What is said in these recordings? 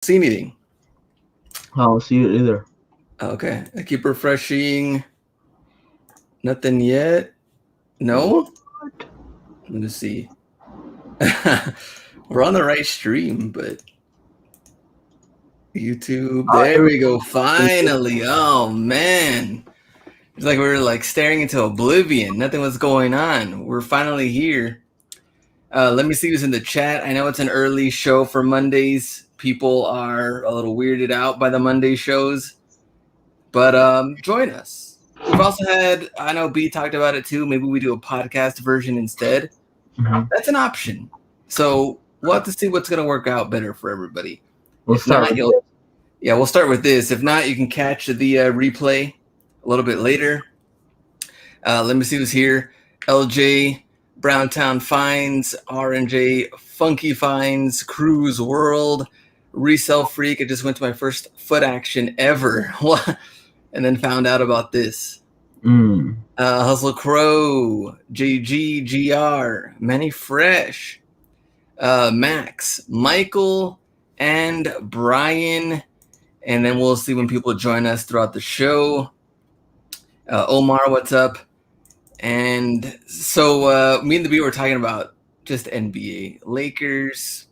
See anything. I don't see it either. Okay. I keep refreshing. Nothing yet. What? No? Let me see. We're on the right stream, but YouTube. Oh, There here we go. Finally. Oh man. It's like we were like staring into oblivion. Nothing was going on. We're finally here. Let me see who's in the chat. I know it's an early show for Mondays. People are a little weirded out by the Monday shows. But join us. We've also had, I know B talked about it too. Maybe we do a podcast version instead. Mhm. That's an option. So we'll have to see what's going to work out better for everybody. We'll If start not, with this. we'll start with this. If not, you can catch the replay a little bit later. Let me see who's here. LJ, Browntown Finds, RNJ, Funky Finds, Cruise World, Resell Freak. I just went to my first Footaction ever. And then found out about this. Hustle Crow, JGGR, Manny Fresh, Max, Michael, and Brian. And then we'll see when people join us throughout the show. Omar, what's up? And so me and the B were talking about just NBA. Lakers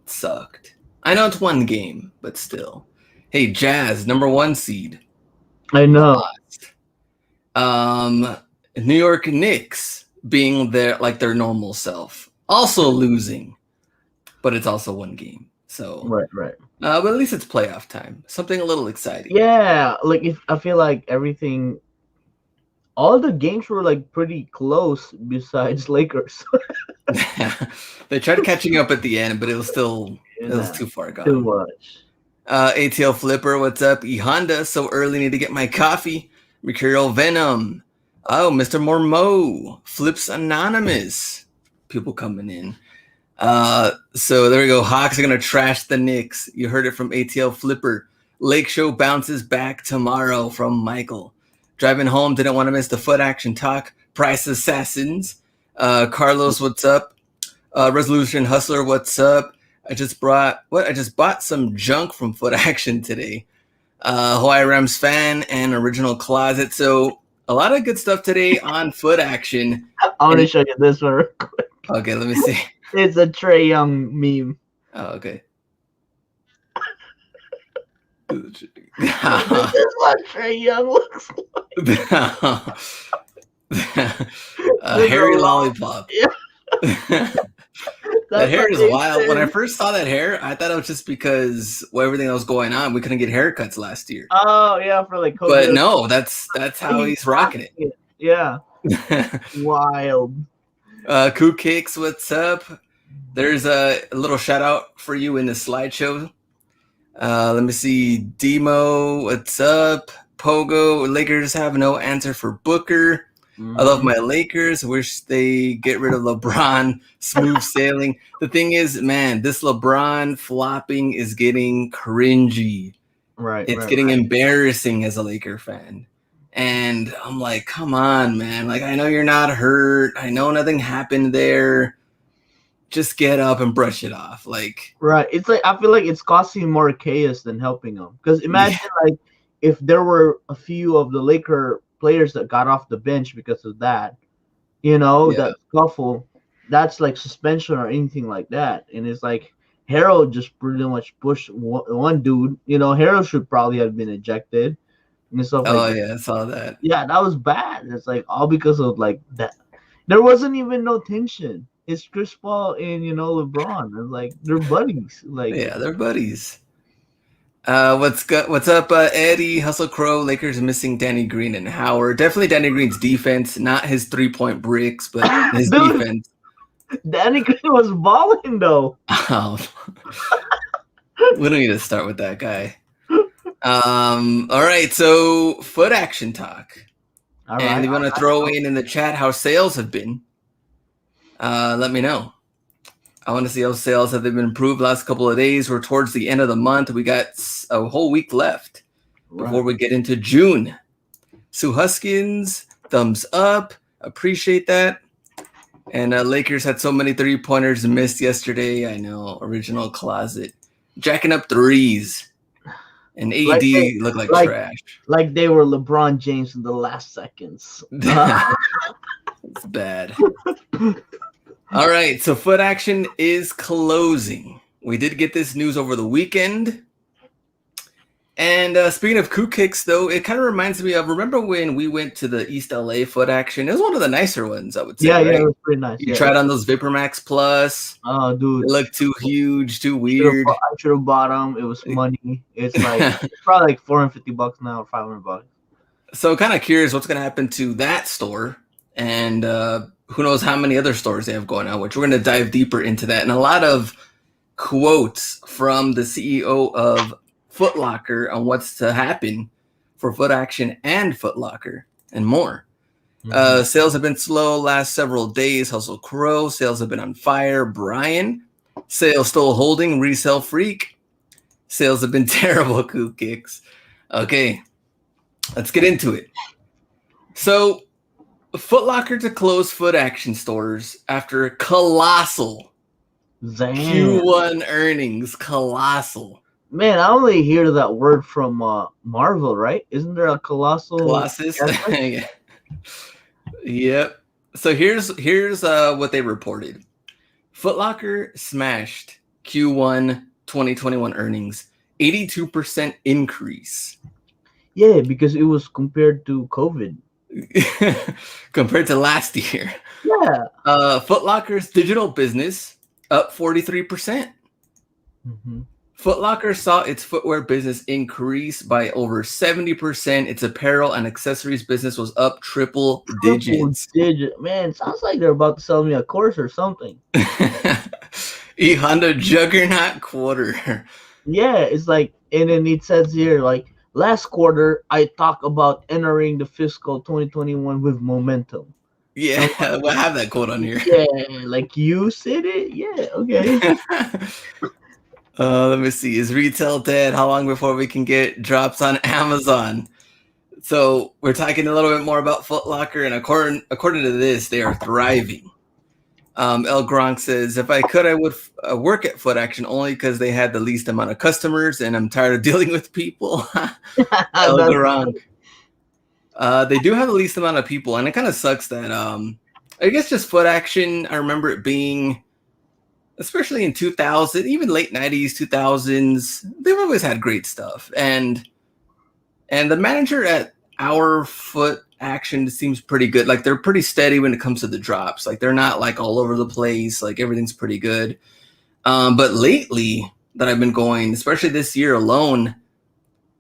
sucked. I know it's one game, but still. Hey, Jazz, number 1 seed. I know. New York Knicks being their normal self, also losing, but it's also one game. So Right. but at least it's playoff time. Something a little exciting. Yeah, like if I feel like everything, all the games were like pretty close besides Lakers. They tried catching up at the end, but it was still it was too far gone. Too much. ATL Flipper, what's up? E Honda, so early, need to get my coffee. Mercurial Venom. Oh, Mr. Mormo. Flips Anonymous. People coming in. So there we go. Hawks are going to trash the Knicks. You heard it from ATL Flipper. Lake Show bounces back tomorrow from Michael. Driving home, didn't want to miss the Footaction talk. Price Assassins. Carlos, what's up? Resolution Hustler, what's up? I just bought some junk from Footaction today. Hawaii Rams fan and Original Closet. So a lot of good stuff today on Footaction. I want to show you this one real quick. Okay, let me see. It's a Trae Young meme. Oh, okay. This is what Trae Young looks like. Hairy lollipop. Yeah. That hair is wild. When I first saw that hair, I thought it was just because everything that was going on. We couldn't get haircuts last year. Oh yeah, for like COVID. But no, that's how he's rocking it. Yeah. Wild. Koo Cakes, what's up? There's a little shout out for you in the slideshow. Let me see. Demo, what's up? Pogo, Lakers have no answer for Booker. I love my Lakers. Wish they get rid of LeBron. Smooth sailing. The thing is, man, this LeBron flopping is getting cringy. Right. It's getting embarrassing as a Laker fan. And I'm like, come on, man. Like, I know you're not hurt. I know nothing happened there. Just get up and brush it off. Like, right. It's like I feel like it's causing more chaos than helping them. Because imagine like if there were a few of the Laker players that got off the bench because of that, that scuffle, that's like suspension or anything like that. And it's like Harold just pretty much pushed one dude. Harold should probably have been ejected and stuff like that. I saw that. Yeah, that was bad. It's like all because of like that. There wasn't even no tension. It's Chris Paul and LeBron. It's like they're buddies. Like they're buddies. What's up, Eddie? Hustle Crow. Lakers missing Danny Green and Howard. Definitely Danny Green's defense, not his 3-point bricks, but his defense. Danny Green was balling though. We don't need to start with that guy. All right, so Footaction talk. All right, and you want to throw in the chat how sales have been? Let me know. I want to see how sales have been improved last couple of days. We're towards the end of the month. We got a whole week left before we get into June. Sue Huskins, thumbs up. Appreciate that. And Lakers had so many 3-pointers missed yesterday. I know. Original Closet. jacking up threes, and Like they, AD looked like like trash. like they were LeBron James in the last seconds. It's bad. All right, so Footaction is closing. We did get this news over the weekend. And speaking of coup kicks, though, it kind of reminds me of, remember when we went to the East LA Footaction? It was one of the nicer ones, I would say, right? Yeah, it was pretty nice. You tried on those ViperMax Plus. Oh, dude. They looked too huge, too weird. I should have bought them. It was money. It's like it's probably like $450 now or $500. So kind of curious what's going to happen to that store. And who knows how many other stores they have going on, which we're going to dive deeper into that. And a lot of quotes from the CEO of Foot Locker on what's to happen for Footaction and Foot Locker and more. Sales have been slow last several days. Hustle Crow, sales have been on fire. Brian, sales still holding. Resell Freak, sales have been terrible. Coup kicks. Okay, let's get into it. So, Foot Locker to close Footaction stores after colossal Q1 earnings. Colossal. Man, I only hear that word from Marvel, right? Isn't there a Colossus? Yep. So here's what they reported. Foot Locker smashed Q1 2021 earnings, 82% increase. Yeah, because it was compared to COVID. Compared to last year. Yeah. Foot Locker's digital business up 43%. Foot Locker saw its footwear business increase by over 70%. Its apparel and accessories business was up triple digits. Man, sounds like they're about to sell me a course or something. E Honda Juggernaut quarter. Yeah, it's like, and then it says here, like, last quarter, I talk about entering the fiscal 2021 with momentum. Yeah, we'll have that quote on here. Yeah, like you said it. Yeah, okay. Let me see. Is retail dead? How long before we can get drops on Amazon? So we're talking a little bit more about Foot Locker, and according to this, they are thriving. El Gronk says, if I could, I would work at Footaction only because they had the least amount of customers, and I'm tired of dealing with people. El Gronk. They do have the least amount of people, and it kind of sucks that I guess just Footaction, I remember it being, especially in 2000, even late 90s, 2000s, they've always had great stuff. And the manager at our Footaction seems pretty good. Like, they're pretty steady when it comes to the drops. Like, they're not like all over the place. Like, everything's pretty good. But lately that I've been going, especially this year alone,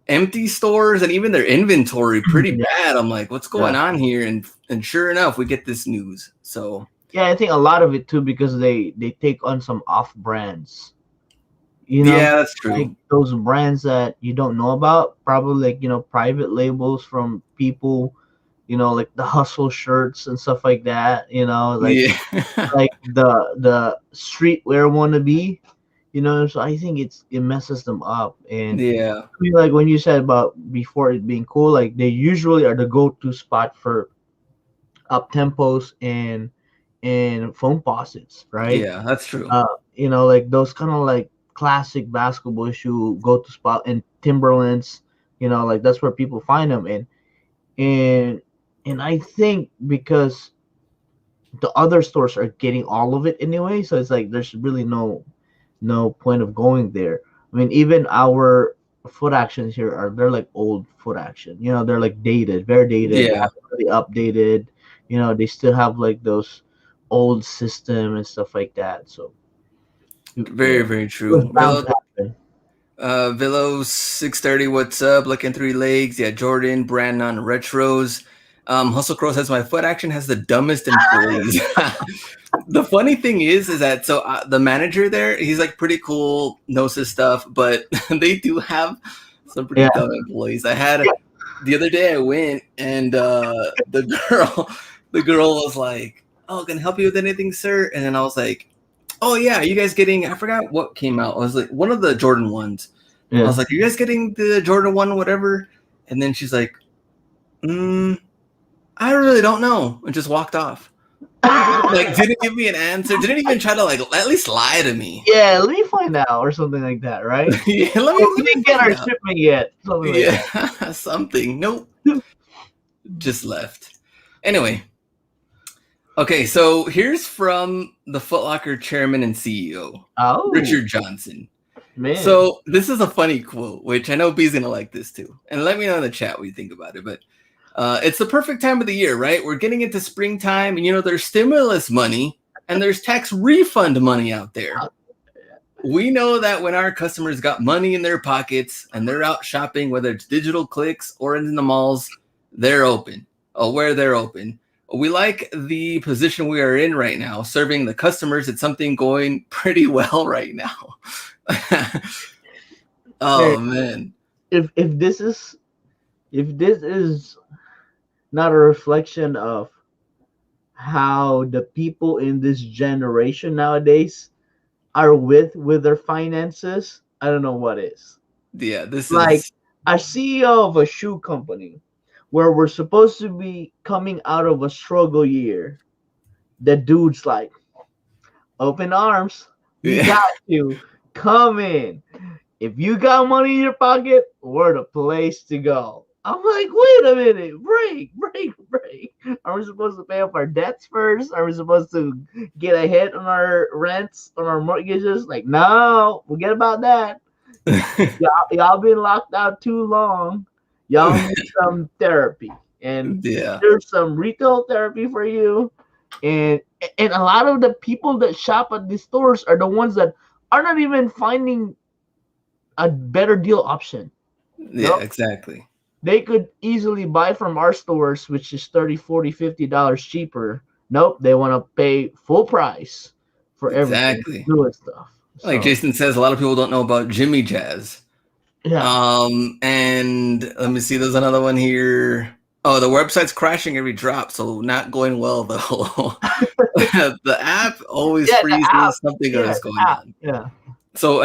empty stores and even their inventory pretty bad. I'm like, what's going on here? And sure enough, we get this news. So yeah, I think a lot of it too, because they take on some off brands. You know, yeah, that's true. Like those brands that you don't know about, probably like, you know, private labels from people, you know, like the Hustle shirts and stuff like that. You know, like like the streetwear wannabe. You know, so I think it messes them up. And yeah, I mean, like when you said about before it being cool, like they usually are the go-to spot for up tempos and foam faucets, right? Yeah, that's true. You know, like those kind of like classic basketball shoe go-to spot, and Timberlands. You know, like that's where people find them. And I think because the other stores are getting all of it anyway, so it's like there's really no point of going there. I mean, even our Footactions here they're like old Footaction. You know, they're like dated, very dated, Yeah, really updated. You know, they still have like those old system and stuff like that. So very true. Villo 630, what's up? Looking 3 legs. Yeah, Jordan, Brandon, retros. Hustle Crow says my Footaction has the dumbest employees. The funny thing is that so the manager there, he's like pretty cool, knows his stuff, but they do have some pretty dumb employees. I had the other day I went and the girl was like, "Oh, can I help you with anything, sir?" And then I was like, "Oh yeah, you guys getting?" I forgot what came out. I was like, one of the Jordan ones. Yeah. I was like, "Are you guys getting the Jordan 1, whatever?" And then she's like, "I really don't know," and just walked off. Like, didn't give me an answer. Didn't even try to like at least lie to me. Yeah, let me find out or something like that, right? Yeah, We didn't get our shipment yet. Something like yeah, something. Nope. Just left. Anyway. Okay, so here's from the Foot Locker chairman and CEO, Richard Johnson. Man. So this is a funny quote, which I know B's gonna like this too. And let me know in the chat what you think about it. But it's the perfect time of the year, right? We're getting into springtime, and there's stimulus money and there's tax refund money out there. We know that when our customers got money in their pockets and they're out shopping, whether it's digital clicks or in the malls, they're open. Where they're open. We like the position we are in right now, serving the customers. It's something going pretty well right now. Oh man! If this is not a reflection of how the people in this generation nowadays are with their finances, I don't know what is. Yeah, this like is a CEO of a shoe company where we're supposed to be coming out of a struggle year. The dude's like, open arms. We got you. Come in. If you got money in your pocket, we're the place to go. I'm like, wait a minute. Break. Are we supposed to pay off our debts first? Are we supposed to get ahead on our rents, on our mortgages? Like, no, forget about that. Y'all been locked out too long. Y'all need some therapy. And there's some retail therapy for you. And a lot of the people that shop at these stores are the ones that are not even finding a better deal option. Yeah, exactly. They could easily buy from our stores, which is $30, $40, $50 cheaper. Nope, they want to pay full price for everything. New stuff. Like Jason says, a lot of people don't know about Jimmy Jazz. Yeah. And let me see, there's another one here. Oh, the website's crashing every drop, so not going well though. The app always freezes. Something else going on. Yeah. So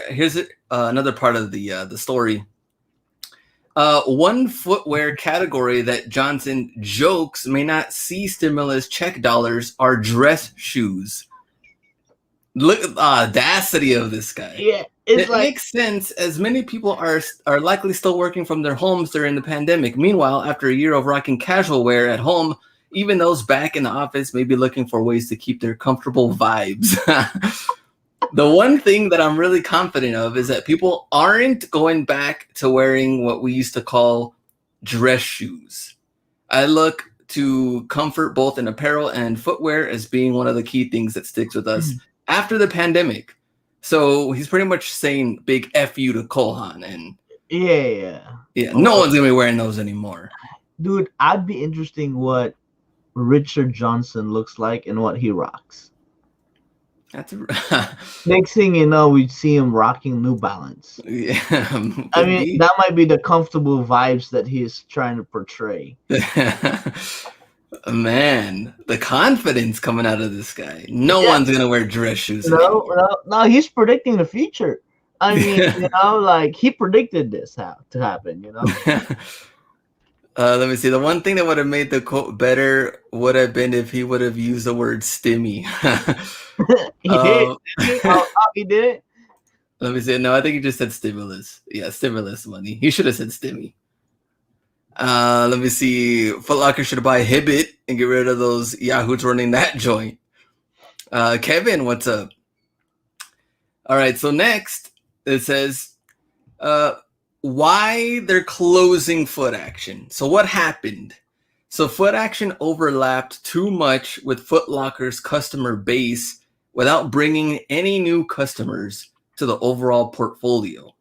here's another part of the story. One footwear category that Johnson jokes may not see stimulus check dollars are dress shoes. Look at the audacity of this guy. Yeah, it makes sense, as many people are likely still working from their homes during the pandemic. Meanwhile, after a year of rocking casual wear at home, even those back in the office may be looking for ways to keep their comfortable vibes. The one thing that I'm really confident of is that people aren't going back to wearing what we used to call dress shoes. I look to comfort both in apparel and footwear as being one of the key things that sticks with us after the pandemic. So he's pretty much saying big F you to Kohan. And yeah, no one's going to be wearing those anymore. Dude, I'd be interesting what Richard Johnson looks like and what he rocks. Next thing you know, we'd see him rocking New Balance. Yeah, I mean, that might be the comfortable vibes that he's trying to portray. Man, the confidence coming out of this guy. No one's gonna wear dress shoes. No, he's predicting the future. I mean, like he predicted this to happen. Let me see. The one thing that would have made the quote better would have been if he would have used the word stimmy. He did. He did. Let me see. No, I think he just said stimulus. Yeah, stimulus money. He should have said stimmy. Let me see. Foot Locker should buy Hibbit and get rid of those yahoos running that joint. Kevin, what's up? All right. So next it says, why they're closing Footaction. So what happened? So Footaction overlapped too much with Foot Locker's customer base without bringing any new customers to the overall portfolio.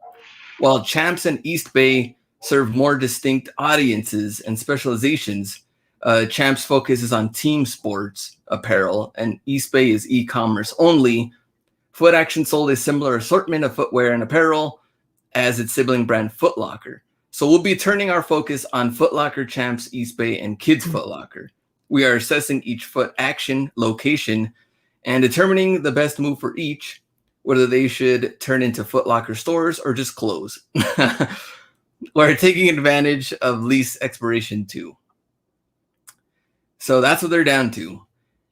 While Champs and East Bay serve more distinct audiences and specializations, Champs focuses on team sports apparel and East Bay is e-commerce only. Footaction sold a similar assortment of footwear and apparel as its sibling brand Foot Locker. So we'll be turning our focus on Foot Locker, Champs, East Bay, and Kids Foot Locker. We are assessing each Footaction location and determining the best move for each, whether they should turn into Foot Locker stores or just close. We're taking advantage of lease expiration too. So that's what they're down to.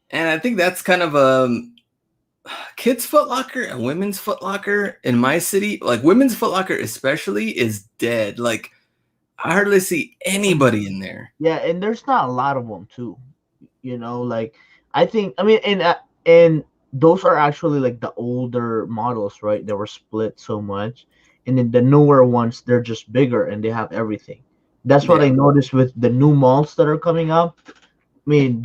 And I think that's kind of a kids Foot Locker and women's Foot Locker in my city. Like women's Foot Locker especially is dead. Like I hardly see anybody in there. Yeah, and there's not a lot of them too. Like I mean, and those are actually like the older models, right? They were split so much, and then the newer ones they're just bigger and they have everything. That's what Yeah. I noticed with the new malls that are coming up. I mean,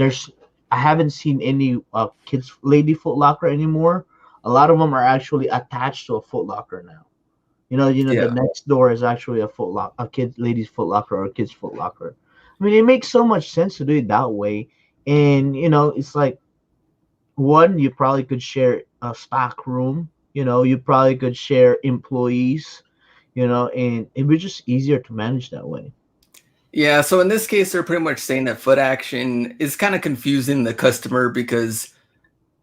I haven't seen any kids lady Foot Locker anymore. A lot of them are actually attached to a Foot Locker now. The Yeah. next door is actually a kid ladies Foot Locker or a kid's Foot Locker. I mean, it makes so much sense to do it that way, and it's like one, you probably could share a stock room. You probably could share employees. And it was just easier to manage that way. Yeah, so in this case, they're pretty much saying that Footaction is kind of confusing the customer because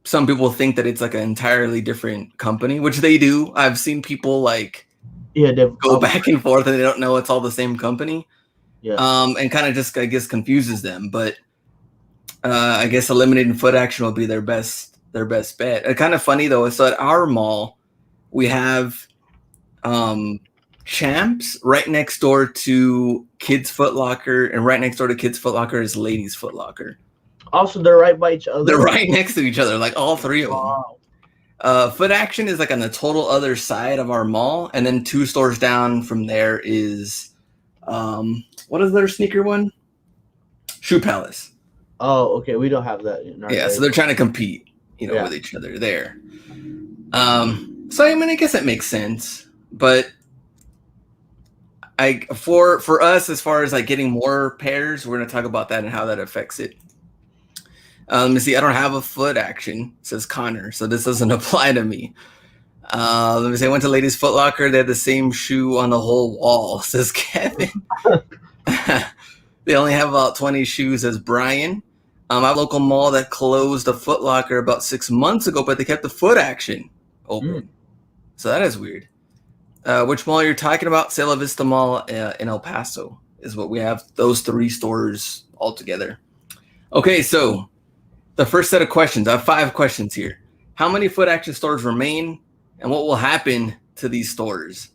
some people think that it's like an entirely different company, which they do. I've seen people like Yeah, go back and forth and they don't know it's all the same company. Yeah. And kind of just, I guess, confuses them. But I guess eliminating Footaction will be their best bet. Kind of funny though, so at our mall, we have Champs right next door to Kids Foot Locker, and right next door to Kids Foot Locker is Ladies Foot Locker. Also, they're right by each other. They're right next to each other, like all three of them. Wow. Footaction is like on the total other side of our mall, and then 2 stores down from there is what is their sneaker one? Shoe Palace. Oh, okay. We don't have that in our Yeah, area. so they're trying to compete, with each other there. So I mean, I guess that makes sense, but for us, as far as like getting more pairs, we're gonna talk about that and how that affects it. Let me see. I don't have a Footaction, says Connor, so this doesn't apply to me. Let me see. I went to Ladies Foot Locker. They had the same shoe on the whole wall, says Kevin. They only have about 20 shoes, says Brian. I have a local mall that closed a Foot Locker about 6 months ago, but they kept the Footaction open. So that is weird. Which mall you're talking about? Sela Vista Mall in El Paso is what we have. Those 3 stores all together. Okay, so the first set of questions. I have 5 questions here. How many Footaction stores remain, and what will happen to these stores?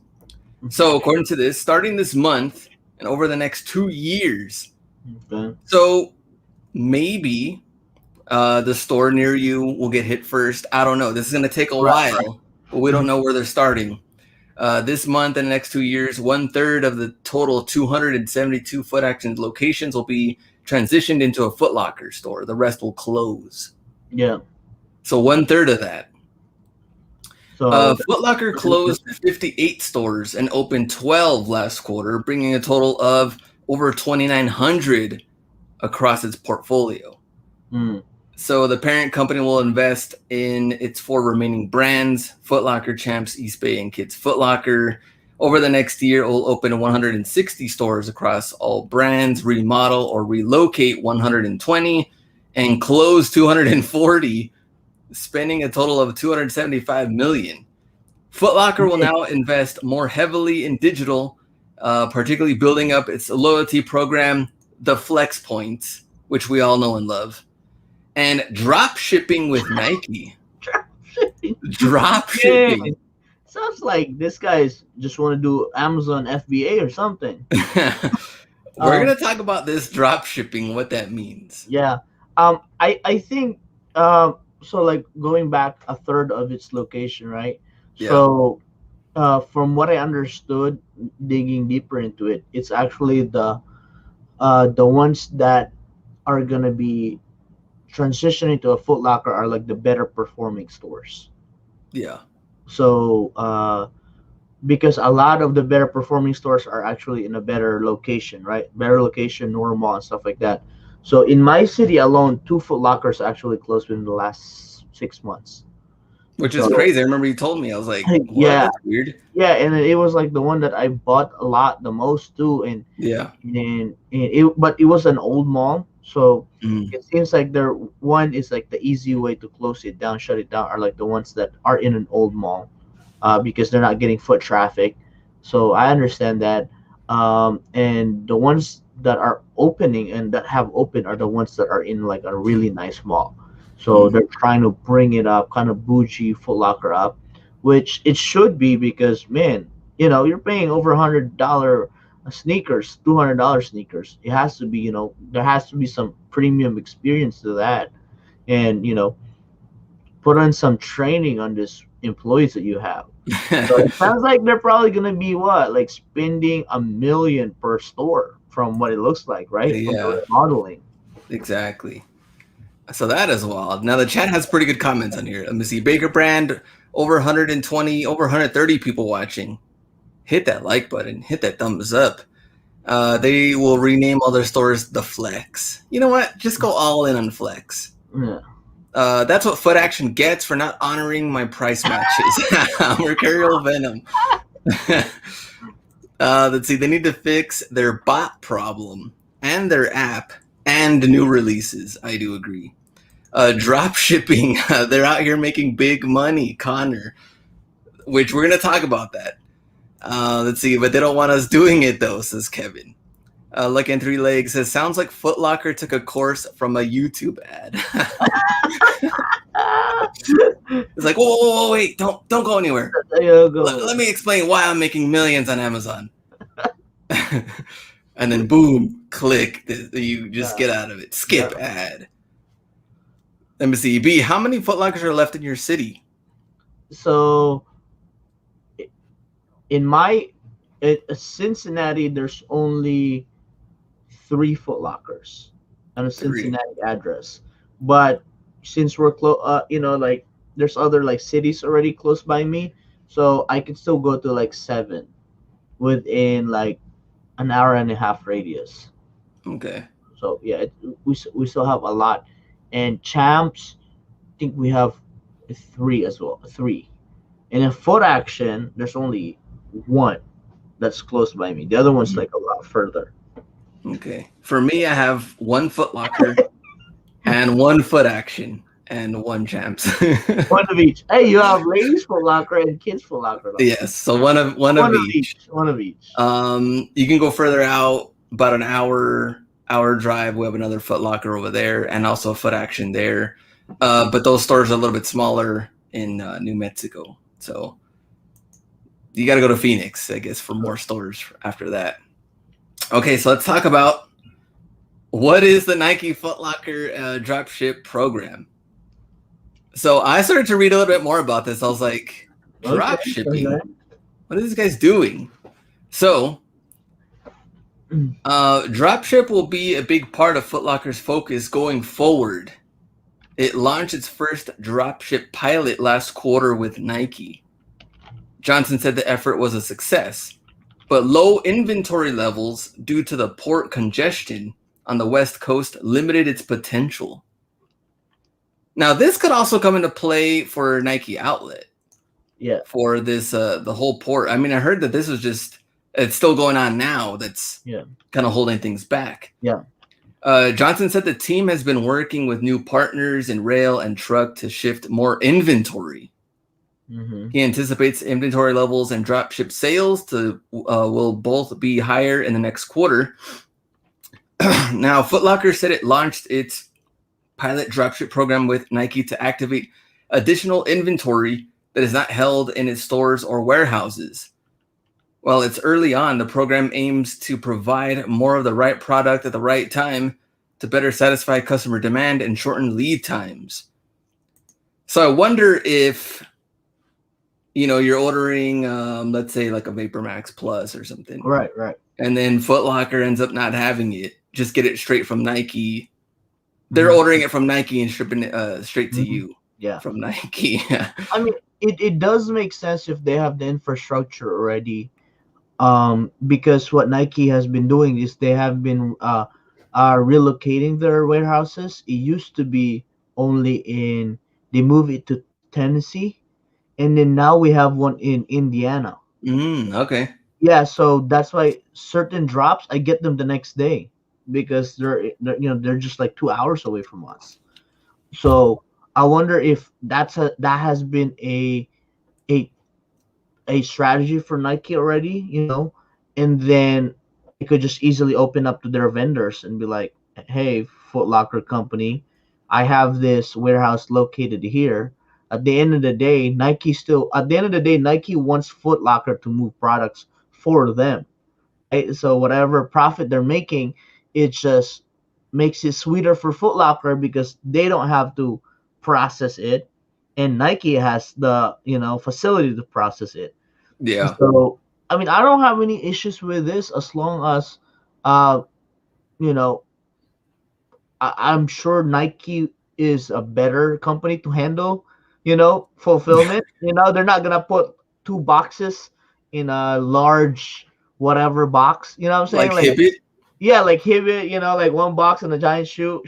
So according to this, starting this month and over the next 2 years. Okay. So maybe the store near you will get hit first. I don't know. This is going to take a while, but we don't know where they're starting. This month and the next 2 years, 1/3 of the total 272 Footaction locations will be transitioned into a Foot Locker store. The rest will close. Yeah. So 1/3 of that. So Foot Locker closed 58 stores and opened 12 last quarter, bringing a total of over 2,900 across its portfolio. So the parent company will invest in its 4 remaining brands, Foot Locker, Champs, East Bay, and Kids Foot Locker. Over the next year, it will open 160 stores across all brands, remodel or relocate 120, and close 240, spending a total of $275 million. Foot Locker will now invest more heavily in digital, particularly building up its loyalty program, the Flex Points, which we all know and love, and drop shipping with Nike. Drop shipping. Sounds like this guy's just want to do Amazon FBA or something. We're gonna talk about this drop shipping, what that means. Yeah. I think so. Like going back 1/3 of its location, right? Yeah. So, from what I understood, digging deeper into it, it's actually the ones that are gonna be transitioning to a Foot Locker are like the better performing stores. Yeah. So, because a lot of the better performing stores are actually in a better location, right? Better location, normal and stuff like that. So in my city alone, 2 Foot Lockers actually closed within the last 6 months. Which is crazy. I remember you told me. I was like, what? Yeah, That's weird. Yeah, and it was like the one that I bought a lot, the most too, and yeah, but it was an old mall, so Mm. it seems like one is like the easy way to close it down, shut it down, are like the ones that are in an old mall, because they're not getting foot traffic. So I understand that, and the ones that are opening and that have opened are the ones that are in like a really nice mall. So they're trying to bring it up, kind of bougie Foot Locker up, which it should be because man, you're paying over $100 sneakers, $200 sneakers. It has to be, there has to be some premium experience to that, and put on some training on this employees that you have. So it sounds like they're probably gonna be what, like spending $1 million per store from what it looks like, right? From Yeah, the remodeling. exactly. So that is wild. Now the chat has pretty good comments on here. Let me see. Baker Brand, over 120, over 130 people watching. Hit that like button. Hit that thumbs up. They will rename all their stores the Flex. You know what? Just go all in on Flex. Yeah. That's what Footaction gets for not honoring my price matches. Mercurial Venom. Let's see. They need to fix their bot problem and their app and new releases. I do agree. Drop shipping. They're out here making big money, Connor, which we're going to talk about that. Let's see. But they don't want us doing it, though, says Kevin. Lucky and Three Legs says, sounds like Foot Locker took a course from a YouTube ad. It's like, whoa, wait, don't go anywhere. Let me explain why I'm making millions on Amazon. And then boom, click. You just get out of it. Skip ad. Let me see. B, how many Foot Lockers are left in your city? So in Cincinnati, there's only 3 Foot Lockers on a Cincinnati address. But since we're close, like there's other like cities already close by me, so I can still go to like 7 within like an hour and a half radius. Okay. So yeah, we still have a lot, and Champs, I think we have 3 as well. 3, and in Footaction, there's only 1 that's close by me. The other one's like a lot further. Okay. For me, I have 1 Foot Locker and 1 Footaction and 1 Champs. 1 of each. Hey, you have ladies Foot Locker and kids Foot Locker. Yes, so one of each. One of each. You can go further out, about an hour drive. We have another Foot Locker over there, and also a Footaction there. But those stores are a little bit smaller in New Mexico, so you got to go to Phoenix, I guess, for more stores after that. Okay, so let's talk about what is the Nike Foot Locker dropship program. So I started to read a little bit more about this. I was like, drop shipping? What are these guys doing? So dropship will be a big part of Foot Locker's focus going forward. It launched its first dropship pilot last quarter with Nike. Johnson said the effort was a success, but low inventory levels due to the port congestion on the West Coast limited its potential. Now, this could also come into play for Nike Outlet. Yeah. For this, the whole port. I mean, I heard that this was it's still going on now. That's kind of holding things back. Yeah. Johnson said the team has been working with new partners in rail and truck to shift more inventory. Mm-hmm. He anticipates inventory levels and dropship sales will both be higher in the next quarter. Now, Foot Locker said it launched its pilot dropship program with Nike to activate additional inventory that is not held in its stores or warehouses. While it's early on, the program aims to provide more of the right product at the right time to better satisfy customer demand and shorten lead times. So I wonder if, you're ordering, let's say like a Vapor Max Plus or something. Right. And then Foot Locker ends up not having it. Just get it straight from Nike. They're ordering it from Nike and shipping it straight to you. Yeah. From Nike. I mean, it does make sense if they have the infrastructure already. Because what Nike has been doing is they have been relocating their warehouses. It used to be only they moved it to Tennessee, and then now we have one in Indiana. Okay. Yeah, so that's why certain drops I get them the next day because they're just like 2 hours away from us. So I wonder if that has been a strategy for Nike already, and then they could just easily open up to their vendors and be like, hey, Foot Locker company, I have this warehouse located here. At the end of the day, Nike wants Foot Locker to move products for them. Right? So whatever profit they're making, it just makes it sweeter for Foot Locker because they don't have to process it, and Nike has the facility to process it. Yeah. So I mean, I don't have any issues with this as long as uh you know I'm sure Nike is a better company to handle, fulfillment. They're not gonna put two boxes in a large whatever box. You know what I'm saying? Like Like, Hibbit. yeah, like Hibbit, like one box and a giant shoe.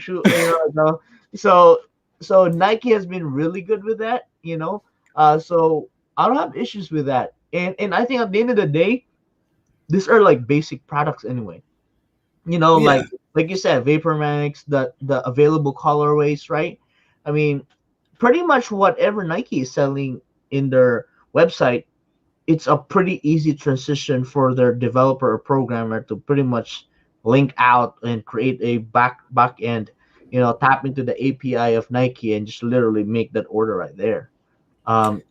So so Nike has been really good with that. So I don't have issues with that. And I think at the end of the day, these are like basic products anyway. Yeah. Like you said, Vapor Max, the available colorways, right? I mean, pretty much whatever Nike is selling in their website, it's a pretty easy transition for their developer or programmer to pretty much link out and create a back end, tap into the API of Nike and just literally make that order right there.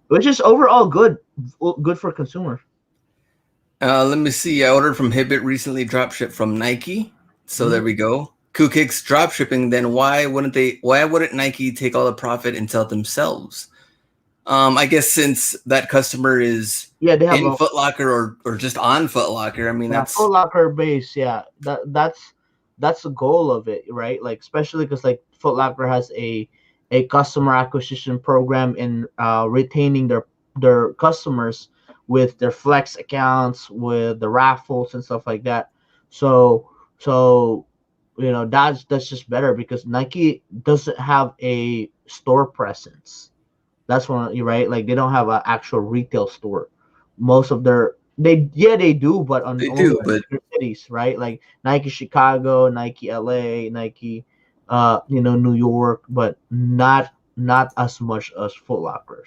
Which is overall good for consumers. Let me see. I ordered from Hibbit recently, dropship from Nike. So there Mhm. we go. Kukik's drop shipping. Then why wouldn't Nike take all the profit and sell it themselves? I guess since that customer is Yeah, they have in a Foot Locker or just on Foot Locker. I mean, Yeah, Foot that's Locker base. Yeah, that's the goal of it, right? Like especially because like Foot Locker has a customer acquisition program in retaining their customers with their flex accounts, with the raffles and stuff like that. So that's just better because Nike doesn't have a store presence. That's one you're right. Like they don't have an actual retail store. Most of they do, but on they only do. But major cities, right? Like Nike Chicago, Nike LA, Nike New York, but not as much as Foot Locker.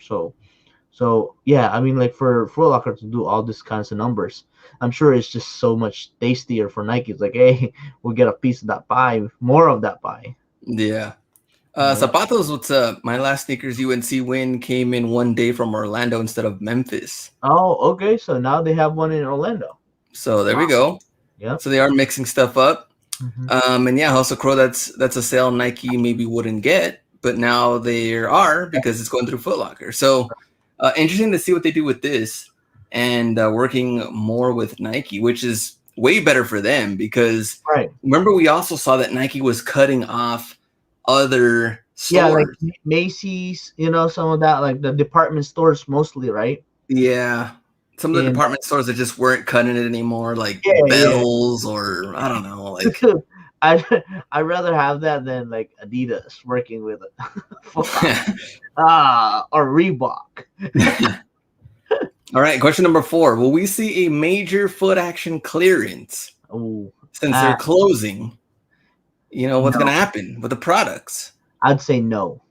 So yeah, I mean like for Foot Locker to do all these kinds of numbers, I'm sure it's just so much tastier for Nike. It's like, hey, we'll get a piece of that pie, more of that pie. yeah. You know? Zapatos, what's up? My last sneakers UNC win came in one day from Orlando instead of Memphis. Oh, okay. So now they have one in Orlando. So there we Wow. go. Yep. So they are mixing stuff up. Mhm. And yeah, House of Crow, that's a sale Nike maybe wouldn't get, but now there are because it's going through Foot Locker. So interesting to see what they do with this and working more with Nike, which is way better for them because Right. remember we also saw that Nike was cutting off other Yeah, like stores. Macy's, some of that, like the department stores mostly, right? Yeah. Some of the And department stores that just weren't cutting it anymore, like yeah, yeah. Bells or I don't know, like I I'd rather have that than like Adidas working with Foot Locker. Or Reebok. All right, question number 4. Will we see a major Footaction clearance Oh, since they're closing? What's going no. to happen with the products? I'd say no.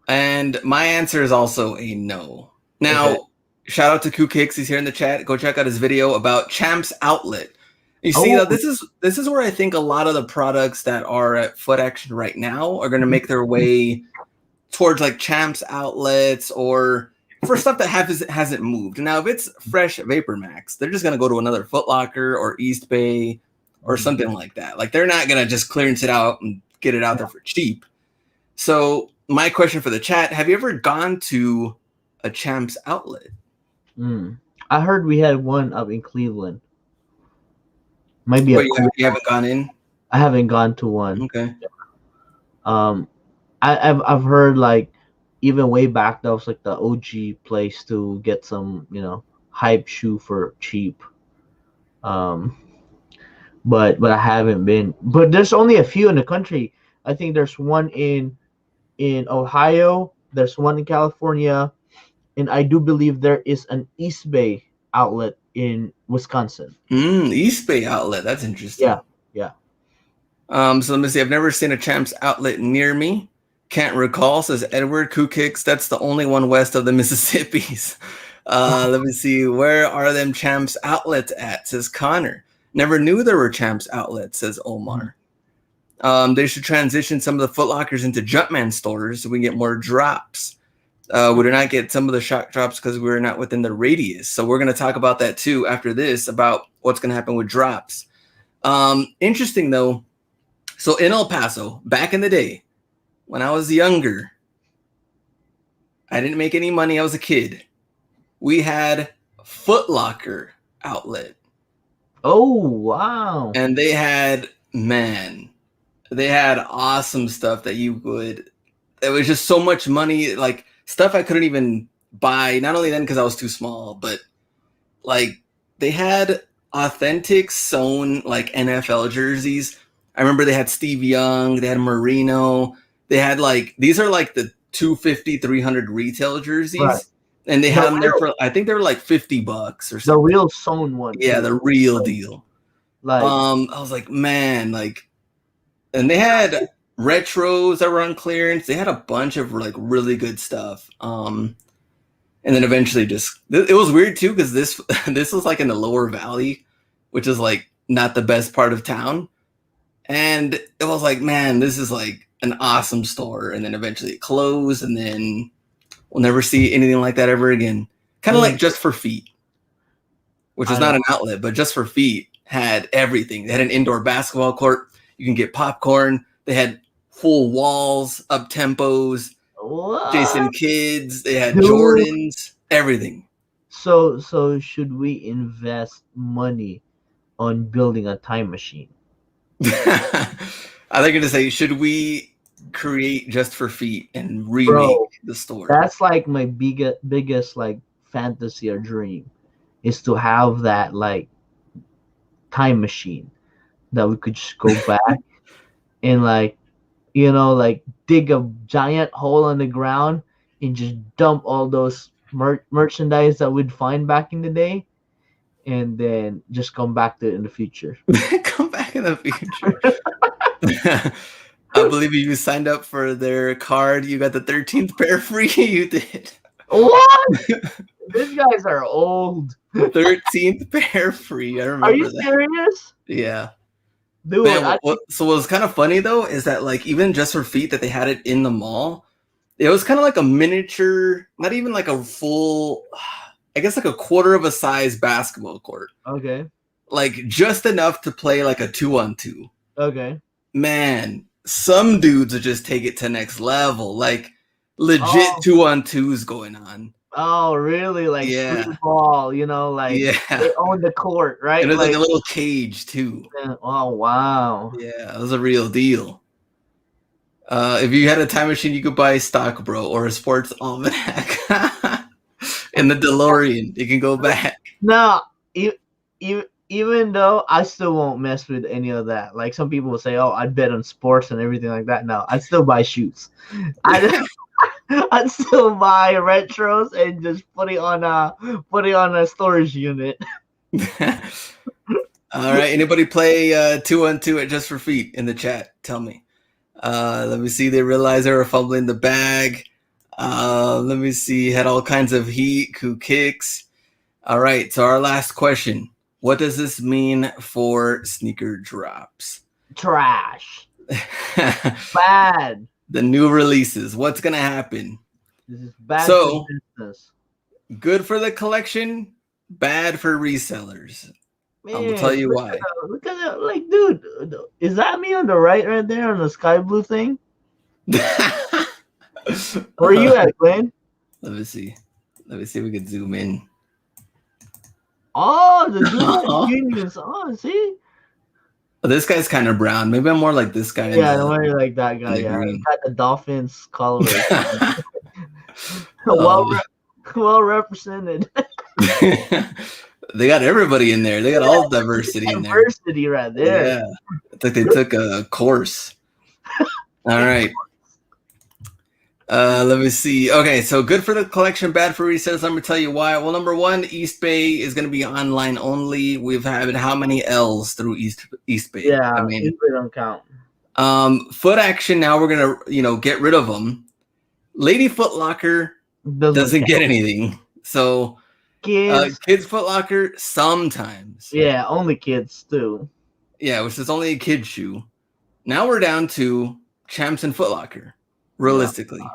And my answer is also a no. Now, Okay. shout out to Kukix. He's here in the chat. Go check out his video about Champs Outlet. You see, Oh, this is where I think a lot of the products that are at Footaction right now are going to make their way towards like Champs Outlets or for stuff that hasn't moved. Now, if it's fresh Vapor Max, they're just going to go to another Foot Locker or East Bay or something like that. Like they're not going to just clearance it out and get it out there for cheap. So my question for the chat, have you ever gone to a Champs Outlet? I heard we had one up in Cleveland. Might be But a cool. you haven't gone in? I haven't gone to one. Okay. Um, I've heard like even way back that was like the OG place to get some hype shoe for cheap. Um, but I haven't been. But there's only a few in the country. I think there's one in Ohio. There's one in California, and I do believe there is an East Bay outlet in Wisconsin. East Bay Outlet. That's interesting. Yeah, yeah. So let me see. I've never seen a Champs Outlet near me. Can't recall, says Edward Kukix. That's the only one west of the Mississippis. Let me see. Where are them Champs Outlets at, says Connor. Never knew there were Champs Outlets, says Omar. They should transition some of the Foot Lockers into Jumpman stores so we can get more drops. We do not get some of the shock drops because we're not within the radius. So we're going to talk about that too after this, about what's going to happen with drops. Interesting though. So in El Paso, back in the day, when I was younger, I didn't make any money. I was a kid. We had Foot Locker outlet. Oh, wow. And they had awesome stuff that you would, it was just so much money, like stuff I couldn't even buy, not only then because I was too small, but like they had authentic sewn like NFL jerseys. I remember they had Steve Young, they had Marino, they had like, these are like the 250, 300 retail jerseys. Right. And they had them there for, I think they were like $50 or something. The real sewn one. Yeah, the real deal. Like, I was like, man, like, and they had retros that were on clearance. They had a bunch of like really good stuff. And then eventually it was weird too, because this was like in the lower valley, which is like not the best part of town. And it was like, man, this is like an awesome store. And then eventually it closed, and then we'll never see anything like that ever again. Kind of like Just for Feet, which is not an outlet, but Just for Feet had everything. They had an indoor basketball court. You can get popcorn. They had full walls, up tempos, Jason Kids. They had Jordans, everything. So should we invest money on building a time machine? I think you're gonna say, should we create Just for Feet and remake the store? That's like my biggest like fantasy or dream, is to have that like time machine that we could just go back and like, you know, like dig a giant hole on the ground and just dump all those merchandise that we'd find back in the day, and then just come back to it in the future. Come back in the future. I believe you signed up for their card. You got the 13th pair free. You did. What? These guys are old. 13th pair free. I remember. Are you serious? Yeah. Dude, Man, so what was kind of funny though is that like even Just for Feet, that they had it in the mall, it was kind of like a miniature, not even like a full, I guess like a quarter of a size basketball court. Okay. Like just enough to play like a 2-on-2. Okay. Man, some dudes would just take it to next level, like legit 2-on-2s going on. Oh, really? Like street ball, you know, like they own the court, right? And it was like a little cage too. Yeah. Oh, wow. Yeah, it was a real deal. If you had a time machine, you could buy Stock Bro or a Sports Almanac. In the DeLorean, you can go back. No, even though I still won't mess with any of that. Like some people will say, "Oh, I'd bet on sports and everything like that." No, I'd still buy shoes. I'd still buy retros and just put it on a storage unit. All right. Anybody play 2-on-2 at Just for Feet in the chat? Tell me. Let me see. They realized they were fumbling the bag. Let me see. Had all kinds of heat. Who kicks? All right. So our last question. What does this mean for sneaker drops? Trash. Bad. The new releases. What's going to happen? This is bad for business. Good for the collection, bad for resellers. Man, I will tell you why. Look at that. Like, dude, is that me on the right there on the sky blue thing? Where are you at, Glenn? Let me see. If we can zoom in. Oh, the dude. Oh, see? This guy's kind of brown. Maybe I'm more like this guy. Yeah, I'm more like that guy. Yeah, he's got the Dolphins color. Well represented. They got everybody in there. They got all diversity in there. Diversity right there. Yeah, it's like they took a course. All right. Let me see. Okay, so good for the collection, bad for resellers. Let me tell you why. Well, number one, East Bay is going to be online only. We've had how many L's through East Bay? Yeah, I mean, East Bay don't count. Footaction, now we're going to, get rid of them. Lady Foot Locker doesn't get anything. So kids Foot Locker sometimes. Yeah, only kids too. Yeah, which is only a kid's shoe. Now we're down to Champs and Foot Locker, realistically. Yeah.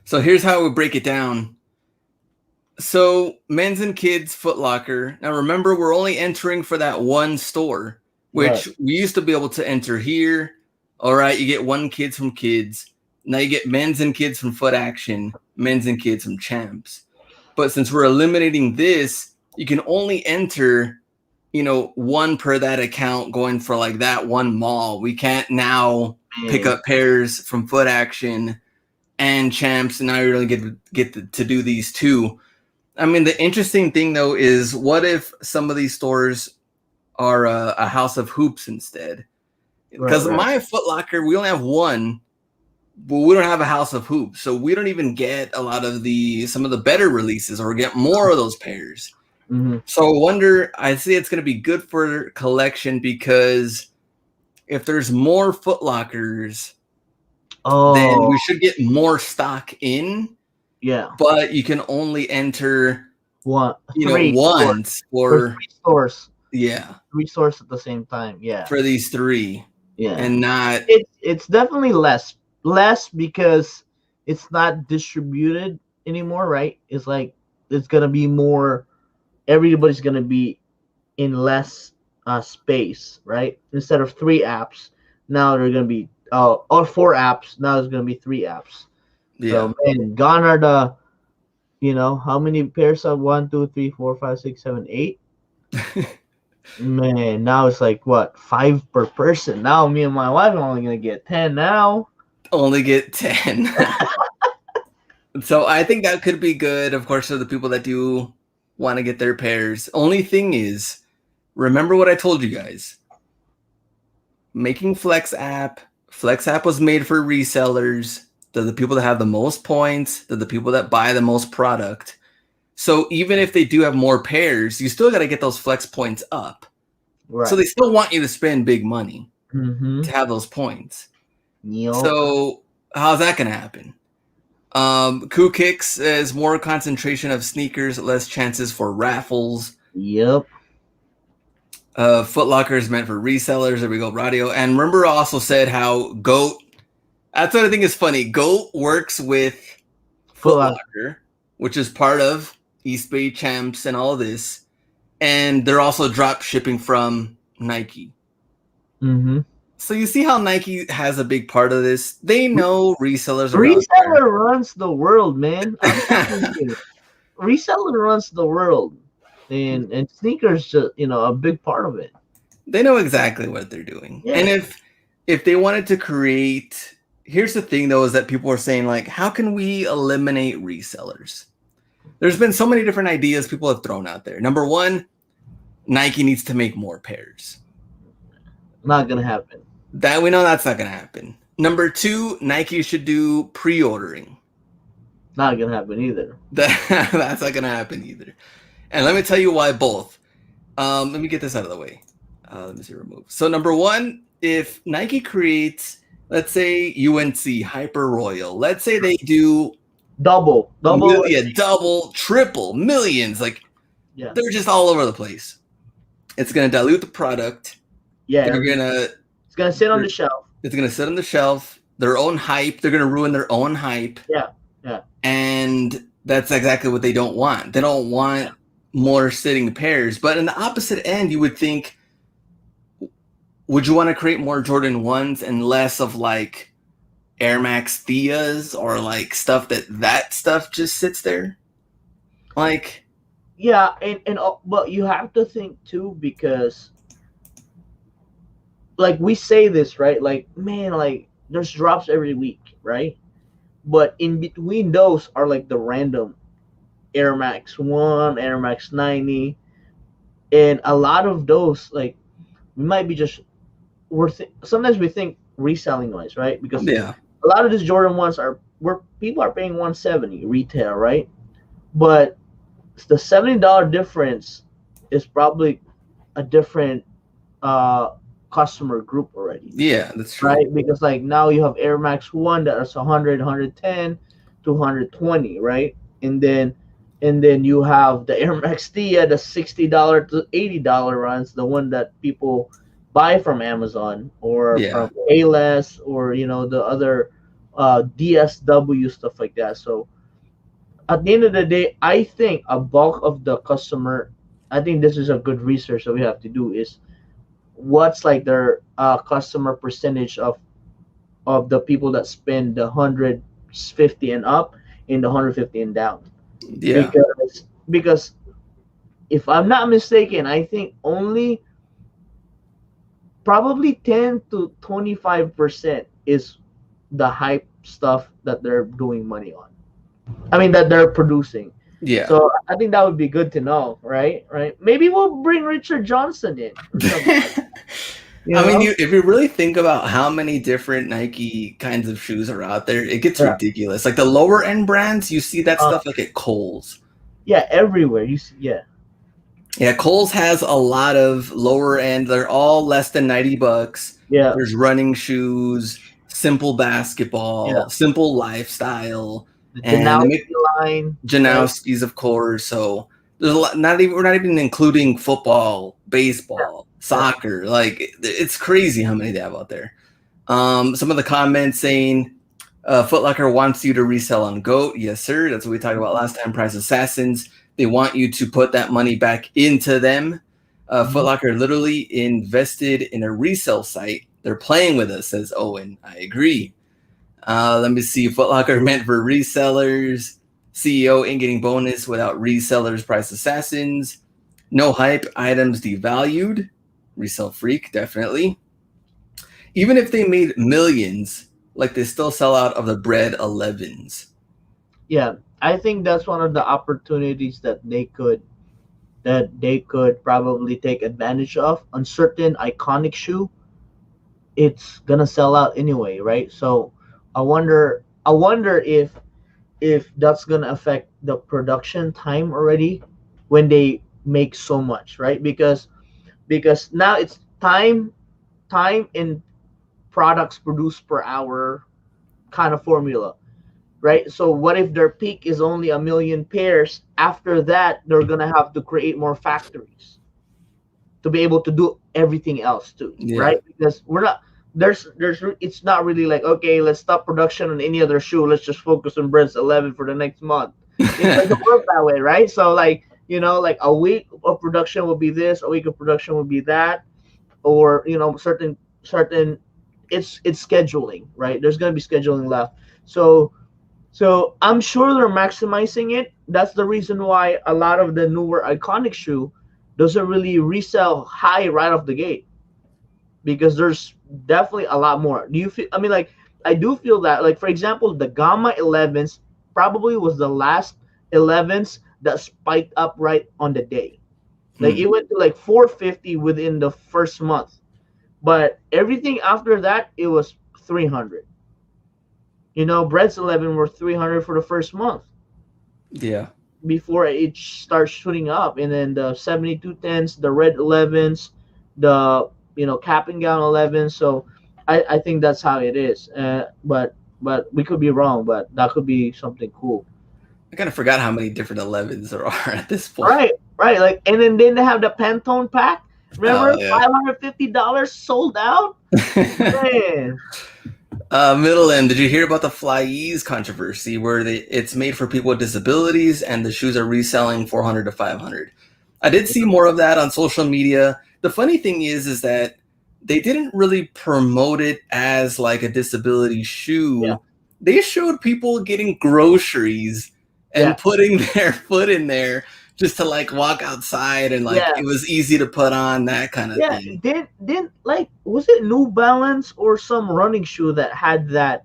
So here's how we break it down. So men's and kids Foot Locker. Now remember, we're only entering for that one store, which we used to be able to enter here. All right, you get one kids from kids. Now you get men's and kids from Footaction, men's and kids from Champs. But since we're eliminating this, you can only enter, one per that account going for like that one mall. We can't now pick up pairs from Footaction and Champs, and now you're going to get to do these two. I mean, the interesting thing, though, is what if some of these stores are a house of hoops instead? Because my Foot Locker, we only have one, but we don't have a house of hoops. So we don't even get a lot of some of the better releases or get more of those pairs. Mm-hmm. So I see it's going to be good for collection because if there's more Foot Lockers, then we should get more stock in. Yeah, but you can only enter once or 3 stores. Yeah, 3 stores at the same time. Yeah, for these 3. Yeah, and not it's definitely less because it's not distributed anymore, right? It's like it's gonna be more. Everybody's gonna be in less space, right? Instead of 3 apps, now they're gonna be or 4 apps. Now it's gonna be 3 apps. Yeah. So, man, gone are the, how many pairs of 1, 2, 3, 4, 5, 6, 7, 8? Man, now it's like, what, 5 per person. Now me and my wife are only going to get 10 now. Only get 10. So I think that could be good, of course, for the people that do want to get their pairs. Only thing is, remember what I told you guys. Making Flex app was made for resellers. They're the people that have the most points. They're the people that buy the most product. So even if they do have more pairs, you still got to get those flex points up. Right. So they still want you to spend big money to have those points. Yep. So how's that going to happen? Coup Kicks is more concentration of sneakers, less chances for raffles. Yep. Foot Locker is meant for resellers. There we go, Radio. And remember, I also said how GOAT. That's what I think is funny. GOAT works with Foot Locker, which is part of East Bay Champs and all this. And they're also drop shipping from Nike. Mm-hmm. So you see how Nike has a big part of this. They know resellers. Reseller runs the world, man. Reseller runs the world. And sneakers just, a big part of it. They know exactly what they're doing. Yeah. And if they wanted to create... Here's the thing, though, is that people are saying, like, how can we eliminate resellers? There's been so many different ideas people have thrown out there. Number 1, Nike needs to make more pairs. Not going to happen. That we know that's not going to happen. Number 2, Nike should do pre-ordering. Not going to happen either. That's not going to happen either. And let me tell you why both. Let me get this out of the way. Let me see, remove. So number 1, if Nike creates... Let's say UNC, Hyper Royal. Let's say they do double, triple, millions. They're just all over the place. It's going to dilute the product. Yeah. It's going to sit on the shelf. It's going to sit on the shelf. Their own hype. They're going to ruin their own hype. Yeah. And that's exactly what they don't want. They don't want more sitting pairs. But in the opposite end, you would think, would you want to create more Jordan 1s and less of like Air Max Theas or like stuff that stuff just sits there? Like, yeah, and but you have to think too, because like we say this, right? Like, man, like there's drops every week, right? But in between those are like the random Air Max 1, Air Max 90, and a lot of those, like, we might be just sometimes we think reselling wise, right? Because a lot of these Jordan 1s are where people are paying $170 retail, right? But the $70 difference is probably a different customer group already. Yeah, that's true. Right? Because like now you have Air Max 1 that is 100, 110, 220, right? And then you have the Air Max Thea, the $60 to $80 runs, the one that people buy from Amazon or Yeah. from Payless or the other DSW stuff like that. So at the end of the day, I think a bulk of the customer, I think this is a good research that we have to do is what's like their customer percentage of the people that spend the 150 and up and the 150 and down, Yeah. because if I'm not mistaken, I think only probably 10 to 25% is the hype stuff that they're doing money on. I mean that they're producing. Yeah. So I think that would be good to know, right? Right? Maybe we'll bring Richard Johnson in or something. You I mean, know? if you really think about how many different Nike kinds of shoes are out there, it gets Yeah. ridiculous. Like the lower end brands, you see that Uh, stuff like at Kohl's. yeah, everywhere. You see, yeah. Yeah, Kohl's has a lot of lower end. They're all less than $90. Yeah. There's running shoes, simple Yeah. basketball, simple lifestyle, The and they Janowski make line, right? Janowski's, of course. So there's a lot. Not even we're not even including football, Yeah. baseball, Yeah. soccer. Like it's crazy how many they have out there. Some of the comments saying Foot Locker wants you to resell on GOAT. Yes, sir. That's what we talked about last time. Price Assassins. They want you to put that money back into them. Foot Mhm. Locker literally invested in a resale site. They're playing with us, says Owen. I agree. Let me see. Foot Locker meant for resellers. CEO ain't getting bonus without resellers. Price Assassins. No hype. Items devalued. Resell freak, definitely. Even if they made millions, like they still sell out of the bread 11s. Yeah. I think that's one of the opportunities that they could probably take advantage of. On certain iconic shoe, it's gonna sell out anyway, right? So I wonder if that's gonna affect the production time already when they make so much, right? Because now it's time in products produced per hour kind of formula, right? So what if their peak is only a million pairs? After that, they're gonna have to create more factories to be able to do everything else too, Yeah. right? Because we're not there's it's not really like, okay, let's stop production on any other shoe. Let's just focus on Brent's 11 for the next month. It doesn't work that way, right? So like like a week of production will be this, a week of production will be that, or certain it's scheduling, right? There's gonna be scheduling left. So I'm sure they're maximizing it. That's the reason why a lot of the newer iconic shoe doesn't really resell high right off the gate, because there's definitely a lot more. Do you feel? I mean, like I do feel that. Like for example, the Gamma 11s probably was the last 11s that spiked up right on the day. Like it went to like 450 within the first month, but everything after that it was 300. Brett's 11 were 300 for the first month Yeah. before it starts shooting up, and then the 7210s, the red 11s, the cap and gown 11s. So I think that's how it is, but we could be wrong, but that could be something cool. I kind of forgot how many different 11s there are at this point. Right, like, and then they have the Pantone pack. Remember, Oh, yeah. $550 sold out. Man. Middle end, did you hear about the FlyEase controversy where it's made for people with disabilities and the shoes are reselling 400 to 500? I did see more of that on social media. The funny thing is that they didn't really promote it as like a disability Yeah, shoe. They showed people getting groceries yeah, and putting their foot in there just to like walk outside and like yeah. it was easy to put on, that kind of Yeah, thing. then like, was it New Balance or some running shoe that had that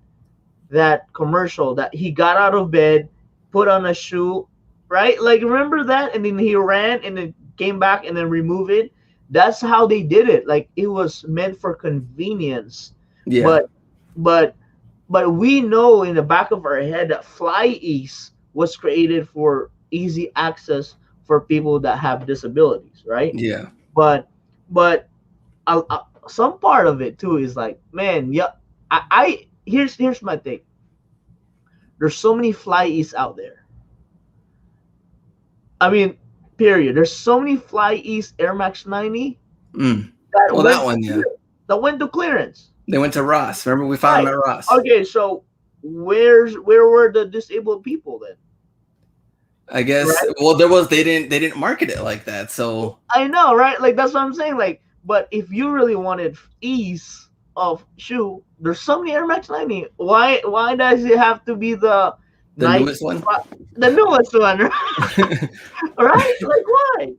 commercial that he got out of bed, put on a shoe, right? Like, remember that? And then he ran and then came back and then remove it. That's how they did it. Like, it was meant for convenience. Yeah. But but but we know in the back of our head that FlyEase was created for easy access for people that have disabilities, right? Yeah. But but some part of it too is like, man, yeah. I here's my thing. There's so many FlyEase out there. I mean, period. There's so many FlyEase Air Max 90 Mm. that one, yeah. That went to clearance. They went to Ross. Remember, we found them at Ross. Okay, so where were the disabled people then? I guess. Right? Well, they didn't market it like that. So I know, right? Like that's what I'm saying. Like, but if you really wanted ease of shoe, there's so many Air Max 90. Why does it have to be the newest one? The newest one, right? Right? Like why?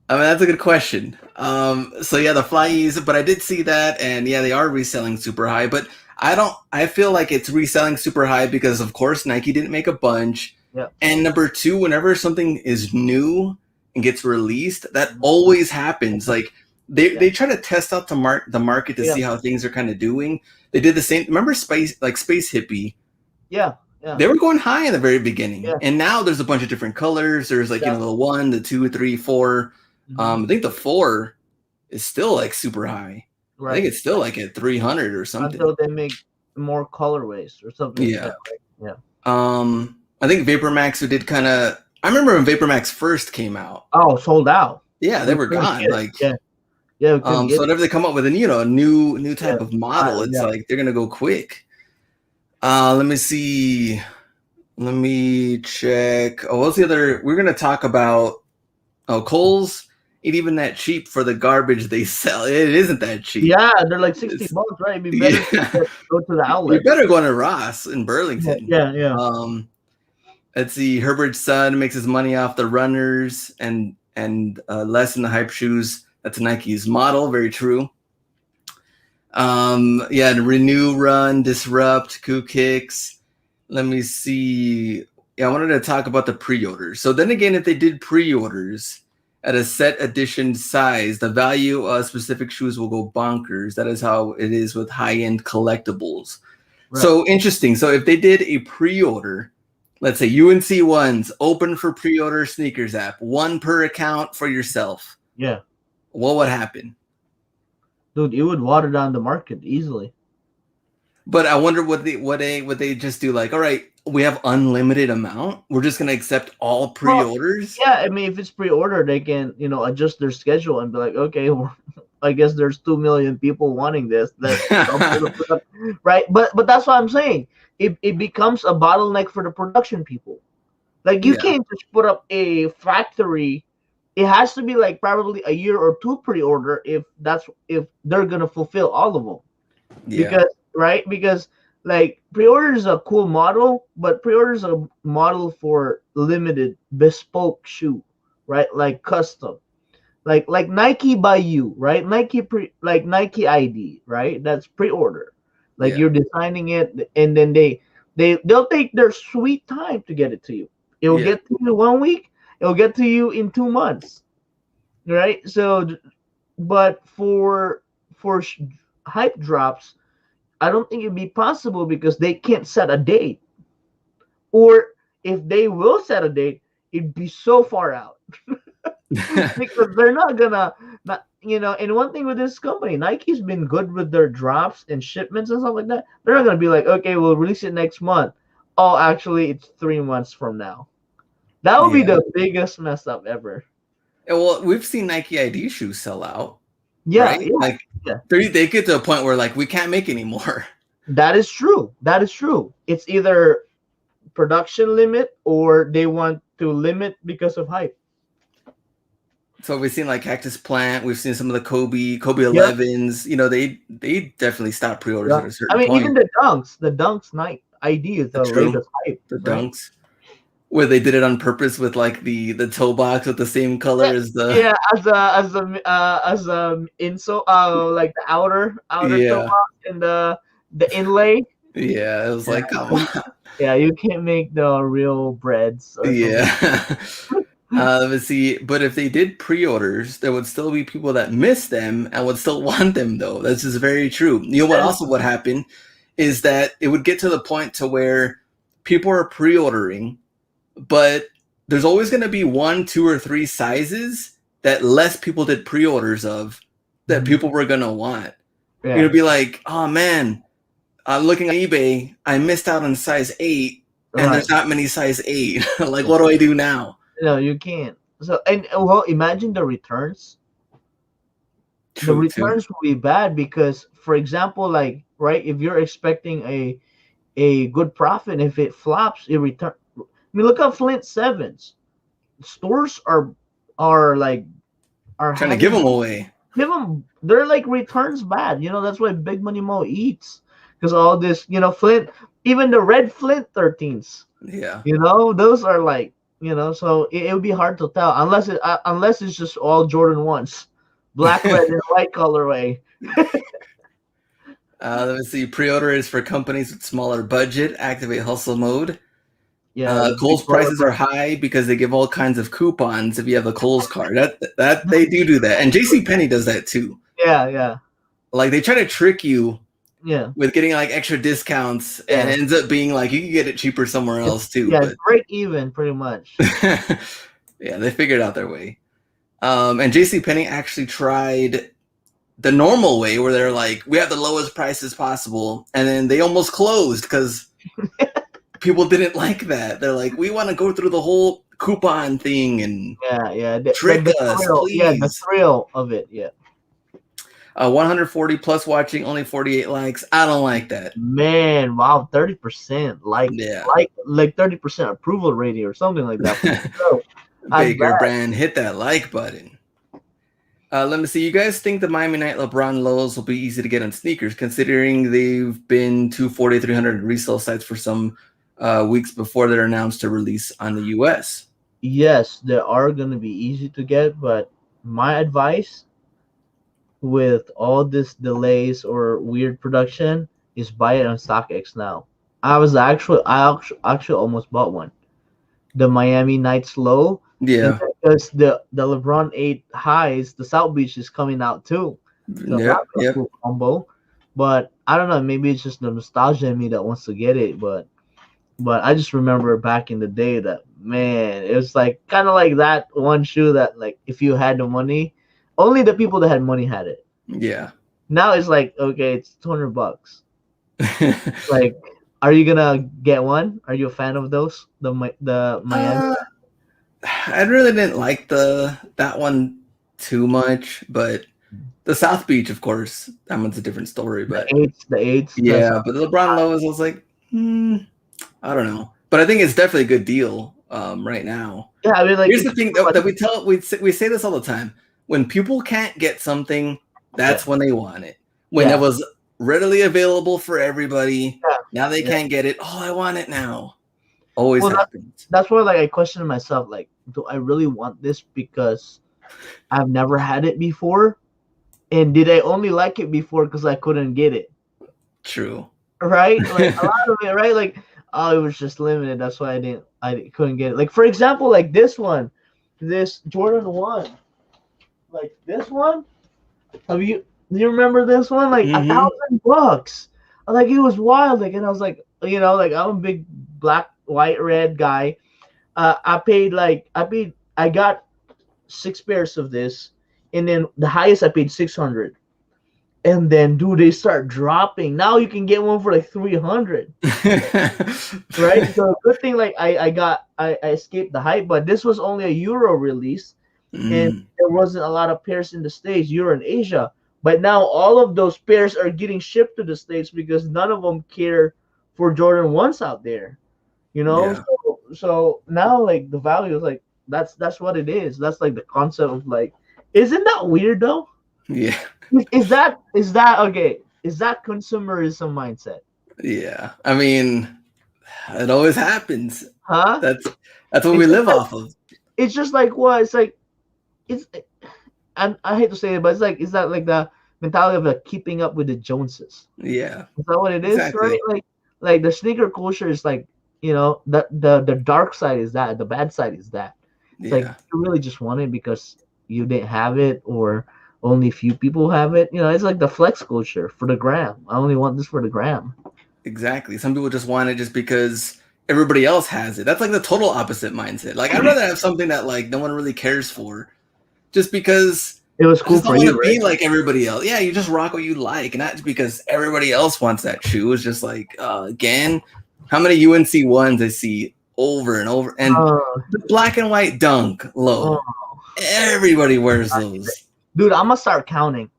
I mean, that's a good question. So yeah, the FlyEase, but I did see that, and yeah, they are reselling super high. But I feel like it's reselling super high because, of course, Nike didn't make a bunch. Yeah. And number two, whenever something is new and gets released, that always happens. Like they try to test out the market to see how things are kind of doing. They did the same. Remember Space Hippie? Yeah. They were going high in the very beginning, and now there's a bunch of different colors. There's like the 1, the 2, 3, 4. I think the 4 is still like super high. Right. I think it's still like at 300 or something. Until they make more colorways or something. Yeah. Like that. I think VaporMax did kind of. I remember when VaporMax first came out. Oh, sold out. Yeah, they were gone. Like yeah. So whenever they come up with a new type of model, it's like they're gonna go quick. Let me see. Let me check. Oh, what's the other? We're gonna talk about. Oh, Kohl's ain't even that cheap for the garbage they sell. It isn't that cheap. Yeah, they're like $60, right? It'd be better to go to the outlet. You better go to Ross in Burlington. Yeah. Let's see. Herbert's son makes his money off the runners and less in the hype shoes. That's Nike's model. Very true. Renew, Run, Disrupt, Coup Kicks. Let me see. Yeah, I wanted to talk about the pre-orders. So then again, if they did pre-orders at a set edition size, the value of specific shoes will go bonkers. That is how it is with high-end collectibles. Right. So interesting. So if they did a pre-order, let's say UNC ones, open for pre-order sneakers app, 1 per account for yourself. Yeah. What would happen? Dude, it would water down the market easily. But I wonder would they just do like, all right, we have unlimited amount. We're just gonna accept all pre-orders. Well, yeah, I mean, if it's pre-order, they can adjust their schedule and be like, okay, well, I guess there's 2 million people wanting this. Right? But that's what I'm saying. It becomes a bottleneck for the production people. Like you can't just put up a factory. It has to be like probably a year or 2 pre-order if they're gonna fulfill all of them. Yeah. Because like pre-order is a cool model, but pre-order is a model for limited bespoke shoe, right? Like custom, like Nike by you, right? Nike ID, right? That's pre-order. Like you're designing it, and then they'll take their sweet time to get it to you. It'll get to you 1 week. It'll get to you in 2 months, right? So, but for hype drops, I don't think it'd be possible because they can't set a date. Or if they will set a date, it'd be so far out. Because they're not gonna and one thing with this company, Nike's been good with their drops and shipments and stuff like that. They're not gonna be like, okay, we'll release it next month. Oh, actually it's 3 months from now. That would be the biggest mess up ever. Well, we've seen Nike ID shoes sell out. Yeah, right? They get to a point where like we can't make anymore. That is true. It's either production limit or they want to limit because of hype. So we've seen like Cactus Plant. We've seen some of the Kobe 11s. They definitely stopped pre-orders at a certain point. Even the Dunks Nike ID is the latest hype. The Dunks. Where they did it on purpose with like the toe box with the same color as the as insole like the outer toe box and the inlay. Yeah, it was like come on. Yeah, you can't make the real breads. Let me see. But if they did pre-orders, there would still be people that miss them and would still want them though. That's just very true. You know what also would happen is that it would get to the point to where people are pre-ordering, but there's always going to be 1, 2, or 3 sizes that less people did pre-orders of that people were going to want. Yeah. It'll be like, oh man, I'm looking on eBay. I missed out on size 8 and there's not many size 8. Like, what do I do now? No, you can't. So, and well, imagine the returns. the True too. returns will be bad because, for example, like right, if you're expecting a good profit, if it flops, it return. I mean, look at Flint Sevens. Stores are like are Trying to give having them away. give them they're like returns bad. That's why Big Money Mo eats because all this. Flint, even the red Flint 13s. Yeah. Those are like so it would be hard to tell unless it's just all Jordan ones, black, red, and white colorway. Let me see. Pre-order is for companies with smaller budget. Activate hustle mode. Yeah, the big Kohl's prices are high because they give all kinds of coupons if you have a Kohl's card. That they do that, and J.C. Penney does that too. Yeah. Like they try to trick you Yeah. with getting like extra discounts, and it ends up being like you can get it cheaper somewhere else too. Yeah, but break even pretty much. yeah, they figured out their way. And J.C. Penney actually tried the normal way where they're like, we have the lowest prices possible, and then they almost closed because people didn't like that. They're like, we want to go through the whole coupon thing and trick us, thrill, please. Yeah, the thrill of it. Yeah. 140 plus watching, only 48 likes. I don't like that. Man, wow, 30%, like 30% approval rating or something like that. So, Baker brand, hit that like button. Let me see. You guys think the Miami Night LeBron lows will be easy to get on sneakers, considering they've been 240, 300 resale sites for some weeks before they're announced to release on the US? Yes, they are going to be easy to get, but my advice with all this delays or weird production is buy it on StockX now. I actually almost bought one. The Miami Nights low. Yeah. Because the LeBron 8 highs, the South Beach is coming out too. So that's a cool combo. But I don't know, maybe it's just the nostalgia in me that wants to get it. But I just remember back in the day that, man, it was like kind of like that one shoe that, like, if you had the money, only the people that had money had it. Yeah. Now it's like, okay, it's $200. Like, are you gonna get one? Are you a fan of those? The Miami. I really didn't like that one too much, but the South Beach, of course, that one's a different story. But the eights. Yeah, but the LeBron lows, I was like, I don't know. But I think it's definitely a good deal right now. Yeah, I mean, like, here's the thing that we say this all the time. When people can't get something, that's when they want it. When it was readily available for everybody, now they can't get it. Oh, I want it now. Always happens. That's where, like, I question myself, like, do I really want this because I've never had it before? And did I only like it before because I couldn't get it? True. Right? Like, a lot of it, right? Like, oh, it was just limited. That's why I couldn't get it. Like, for example, like this one, this Jordan 1. Like this one. Do you remember this one? Like $1,000. Like, it was wild. Like, and I was like, like, I'm a big black, white, red guy. I got 6 pairs of this, and then the highest I paid $600. And then, dude, they start dropping. Now you can get one for like $300. Right? So good thing, like, I escaped the hype, but this was only a Euro release, and there wasn't a lot of pairs in the States, Euro and Asia. But now all of those pairs are getting shipped to the States because none of them care for Jordan 1s out there. So now, like, the value is like that's what it is. That's like the concept of, like, isn't that weird though? Yeah. Is that okay? Is that consumerism mindset? Yeah. I mean, it always happens. Huh? That's what we live off of. It's just like what? It's like I hate to say it, but it's like, is that like the mentality of, like, keeping up with the Joneses? Yeah. Is that what it is? Exactly. Right? Like the sneaker culture is like, the dark side is that, the bad side is that. It's like, you really just want it because you didn't have it, or only few people have it. It's like the flex culture for the gram. I only want this for the gram. Exactly. Some people just want it just because everybody else has it. That's like the total opposite mindset. Like, I'd rather have something that, like, no one really cares for, just because it was cool for you. Be like everybody else. Yeah, you just rock what you like, not because everybody else wants that shoe. It's just like, again, how many UNC ones I see over and over, and the black and white dunk low. Everybody wears those. Dude, I'm gonna start counting.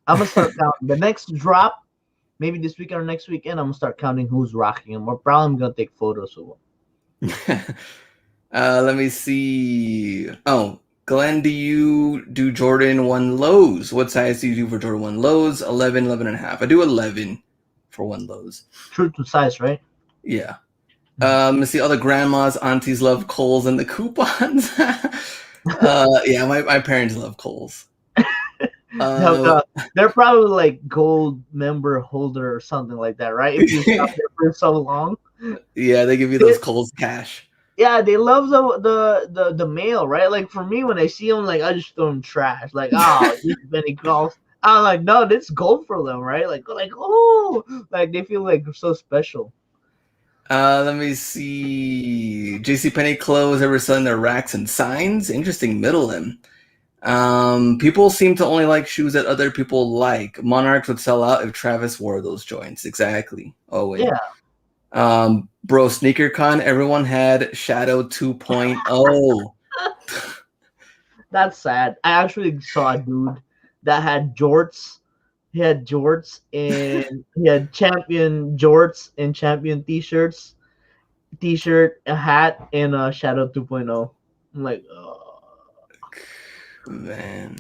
I'm gonna start counting the next drop. Maybe this weekend or next weekend, I'm gonna start counting who's rocking them. Or probably I'm gonna take photos of them. Let me see. Oh, Glenn, do you do Jordan 1 lows? What size do you do for Jordan 1 lows? 11, 11 and a half. I do 11 for 1 lows. True to size, right? Yeah. Let's see. All the grandmas, aunties love Kohl's and the coupons. Yeah, my parents love Kohl's. They're probably like gold member holder or something like that, right? If you stop there for so long. Yeah, they give you those Kohl's cash. Yeah, they love the mail, right? Like for me, when I see them, like I just throw them trash. Like, oh, these penny calls. I'm like, no, it's gold for them, right? Like oh, like they feel like so special. Let me see. JCPenney clothes ever selling their racks and signs? Interesting middle-in. People seem to only like shoes that other people like. Monarchs would sell out if Travis wore those joints. Exactly. Oh wait. Yeah. Bro, SneakerCon, everyone had Shadow 2.0. That's sad. I actually saw a dude that had jorts. He had jorts and he had champion jorts and champion t-shirt, a hat, and a Shadow 2.0. I'm like, oh. Man.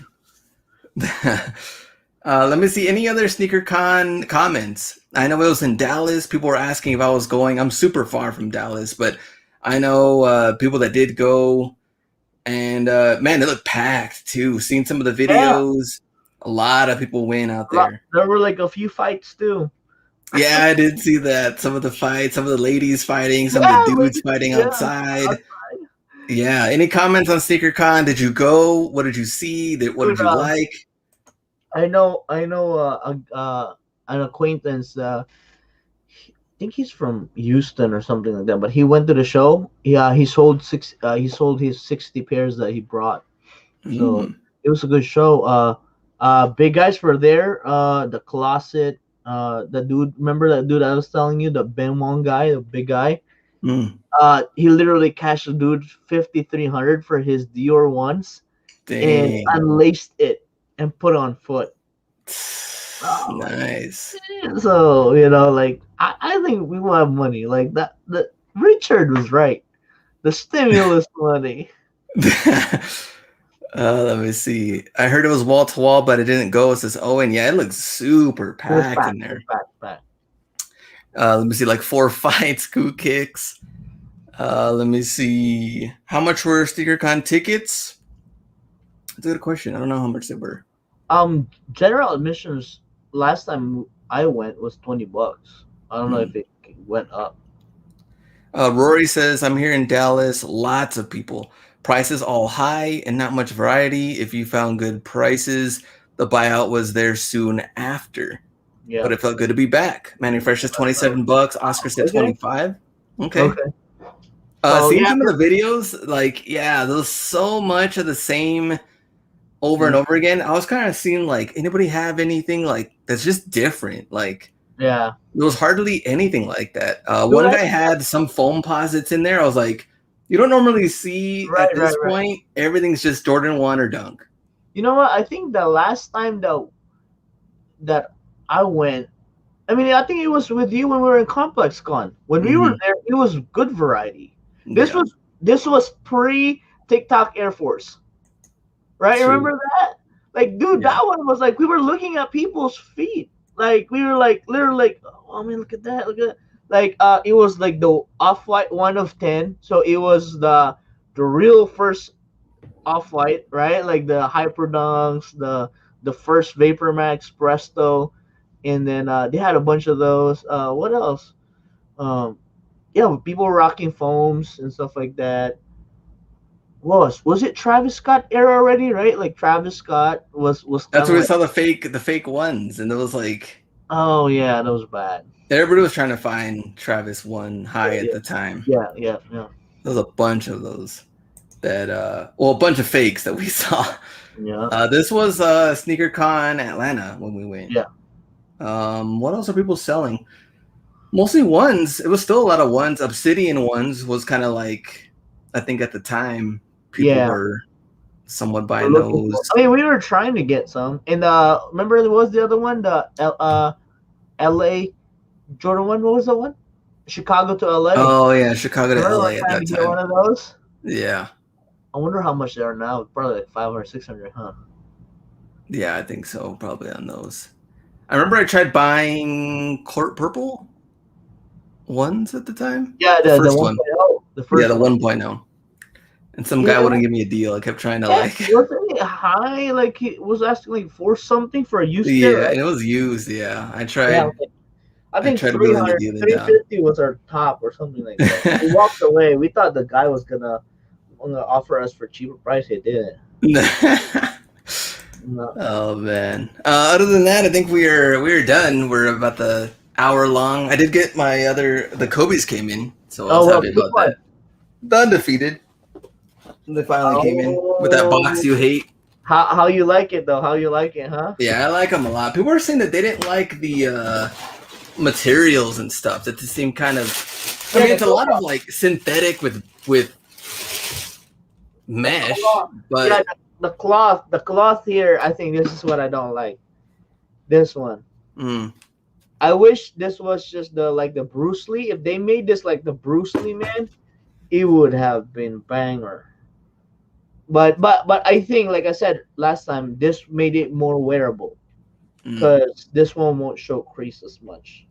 Let me see any other SneakerCon comments. I know it was in Dallas. People were asking if I was going. I'm super far from Dallas, but I know people that did go. And man, it looked packed too. Seeing some of the videos, a lot of people win out there. There were like a few fights too. Yeah, I did see that. Some of the fights, some of the ladies fighting, some of the dudes fighting outside. Yeah. Any comments on SneakerCon? Did you go? What did you see? What did you like? I know an acquaintance. I think he's from Houston or something like that. But he went to the show. Yeah, he sold his 60 pairs that he brought. So it was a good show. Big guys were there. The Closet. The dude. Remember that dude I was telling you, the Ben Wong guy, the big guy. He literally cashed the dude 5,300 for his Dior ones. Dang. And unlaced it and put on foot. Nice. So like I think we will have money like that. Richard was right. The stimulus money. Let me see. I heard it was wall to wall, but it didn't go. It says Owen. Yeah, it looks super packed in there. Packed. Let me see, like 4 fights, coup kicks. Let me see. How much were SneakerCon tickets? That's a good question. I don't know how much they were. General admissions last time I went was $20. I don't know if it went up. Rory says, I'm here in Dallas. Lots of people. Prices all high and not much variety. If you found good prices, the buyout was there soon after. Yeah. But it felt good to be back. Manny Fresh is $27. Oscar said 25. Okay. Seeing some of the videos, like, yeah, there's so much of the same over and over again. I was kind of seeing, like, anybody have anything, like, that's just different? Like, yeah, there was hardly anything like that. One guy had some foam posits in there. I was like, you don't normally see at this point. Everything's just Jordan 1 or Dunk. You know what? I think the last time that I went, I mean, I think it was with you when we were in Complex Con. When we were there, it was good variety. This was pre TikTok Air Force, right? True. Remember that? Like, dude, that one was like we were looking at people's feet. Like we were like literally like, oh man, look at that, look at that. Like it was like the Off-White 1 of 10. So it was the real first Off-White, right? Like the Hyper Dunks, the first Vapor Max Presto, and then they had a bunch of those. What else? Yeah, people rocking foams and stuff like that. Was it Travis Scott era already, right? Like Travis Scott was that's where we saw the fake ones, and it was like, oh yeah, that was bad. Everybody was trying to find Travis 1 high at the time. Yeah. There was a bunch of those that a bunch of fakes that we saw. Yeah. This was SneakerCon Atlanta when we went. Yeah. What else are people selling? Mostly ones. It was still a lot of ones. Obsidian ones was kind of like, I think at the time people were somewhat We're buying looking for. those. I mean, we were trying to get some, and remember there was the other one, the L.A. Jordan one. What was that one? Chicago to L.A. Oh yeah, Chicago to Remember we LA were at trying that to get one time. of those? Yeah. I wonder how much they are now. Probably like 500, 600, huh? Yeah, I think so. Probably on those. I remember I tried buying Court Purple ones at the time. Yeah, The the first 1.0, one. the Yeah, first the one. 1.0. And some guy Yeah, wouldn't give me a deal. I kept trying to yeah, like. wasn't it high? Like he was asking like for something for a used kit, Yeah, right? and it was used. Yeah, I Yeah, tried. okay. I I think tried willing to 300, deal it down. 350 was our top or something like that. We walked away. We thought the guy was gonna offer us for cheaper price. He didn't. No. Oh man. Other than that, I think we are done. We're about the hour long. I did get the Kobe's came in, so I Oh was well, happy which about one? that. The undefeated. They finally came in with that box Oh, you hate. how you like it though? How you like it, huh? Yeah, I like them a lot. People were saying that they didn't like the materials and stuff. That just seemed kind of. I Yeah, mean, it's a lot of like synthetic with mesh, cloth. Yeah, but the cloth here. I think this is what I don't like. This one. mm, I wish this was just the Bruce Lee. If they made this like the Bruce Lee man, it would have been banger. But I think like I said last time, this made it more wearable mm. because this one won't show crease as much.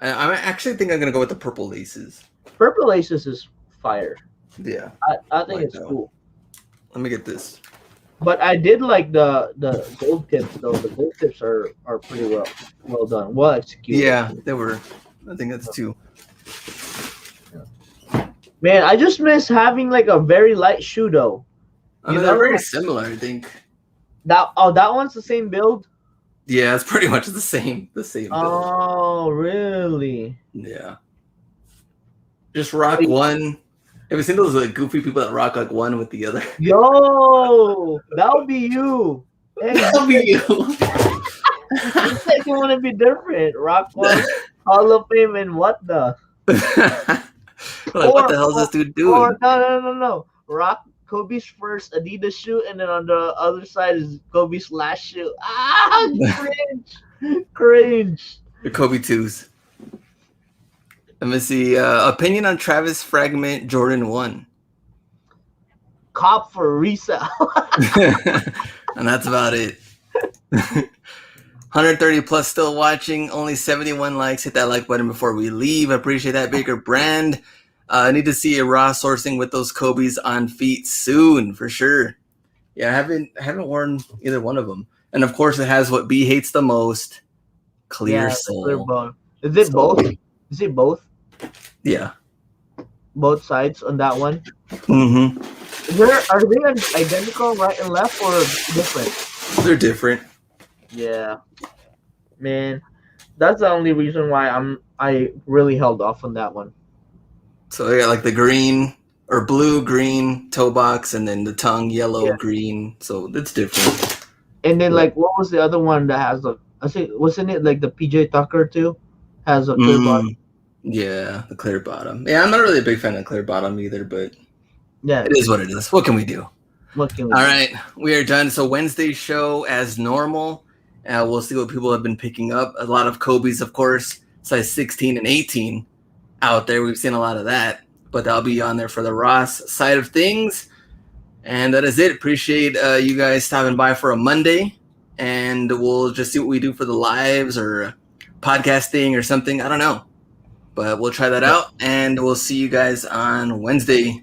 I actually think I'm gonna go with the purple laces. Purple Aces is fire. Yeah, I think like it's that one. cool. Let me get this. But I did like the gold tips though. The gold tips are pretty well done, well executed. Yeah, they were. I think that's two. Man, I just miss having like a very light shoe though. I mean, they're very similar. I think. That one's the same build. Yeah, it's pretty much the same. The same build. Oh, really? Yeah. Just rock one. Have you seen those like goofy people that rock like one with the other? Yo, that would be you. Hey, That'll be you. you said you want to be different. Rock one, Hall of Fame, and what the? What the hell is this dude doing? Or no. Rock Kobe's first Adidas shoe, and then on the other side is Kobe's last shoe. Ah, cringe. The Kobe 2s. Let me see. Opinion on Travis Fragment Jordan 1. Cop for resale. And that's about it. 130 plus still watching. Only 71 likes. Hit that like button before we leave. I appreciate that, Baker Brand. I need to see a raw sourcing with those Kobe's on feet soon, for sure. Yeah, I haven't worn either one of them. And of course, it has what B hates the most: clear sole. Clear bone. Is it both? Is it both? Yeah. Both sides on that one. Mm-hmm. Are they identical, right and left, or different? They're different. Yeah, man, that's the only reason why I really held off on that one. So I got like the green or blue green toe box, and then the tongue yellow green. So it's different. And then like, what was the other one that has I think wasn't it like the PJ Tucker too? Has a clear bottom. Yeah, the clear bottom. Yeah, I'm not really a big fan of clear bottom either, but yeah, it is what it is. What can we do? All right, we are done. So Wednesday's show as normal. We'll see what people have been picking up. A lot of Kobe's, of course, size 16 and 18 out there. We've seen a lot of that, but that'll be on there for the Ross side of things. And that is it. Appreciate you guys stopping by for a Monday, and we'll just see what we do for the lives or podcasting or something. I don't know, but we'll try that out, and we'll see you guys on Wednesday.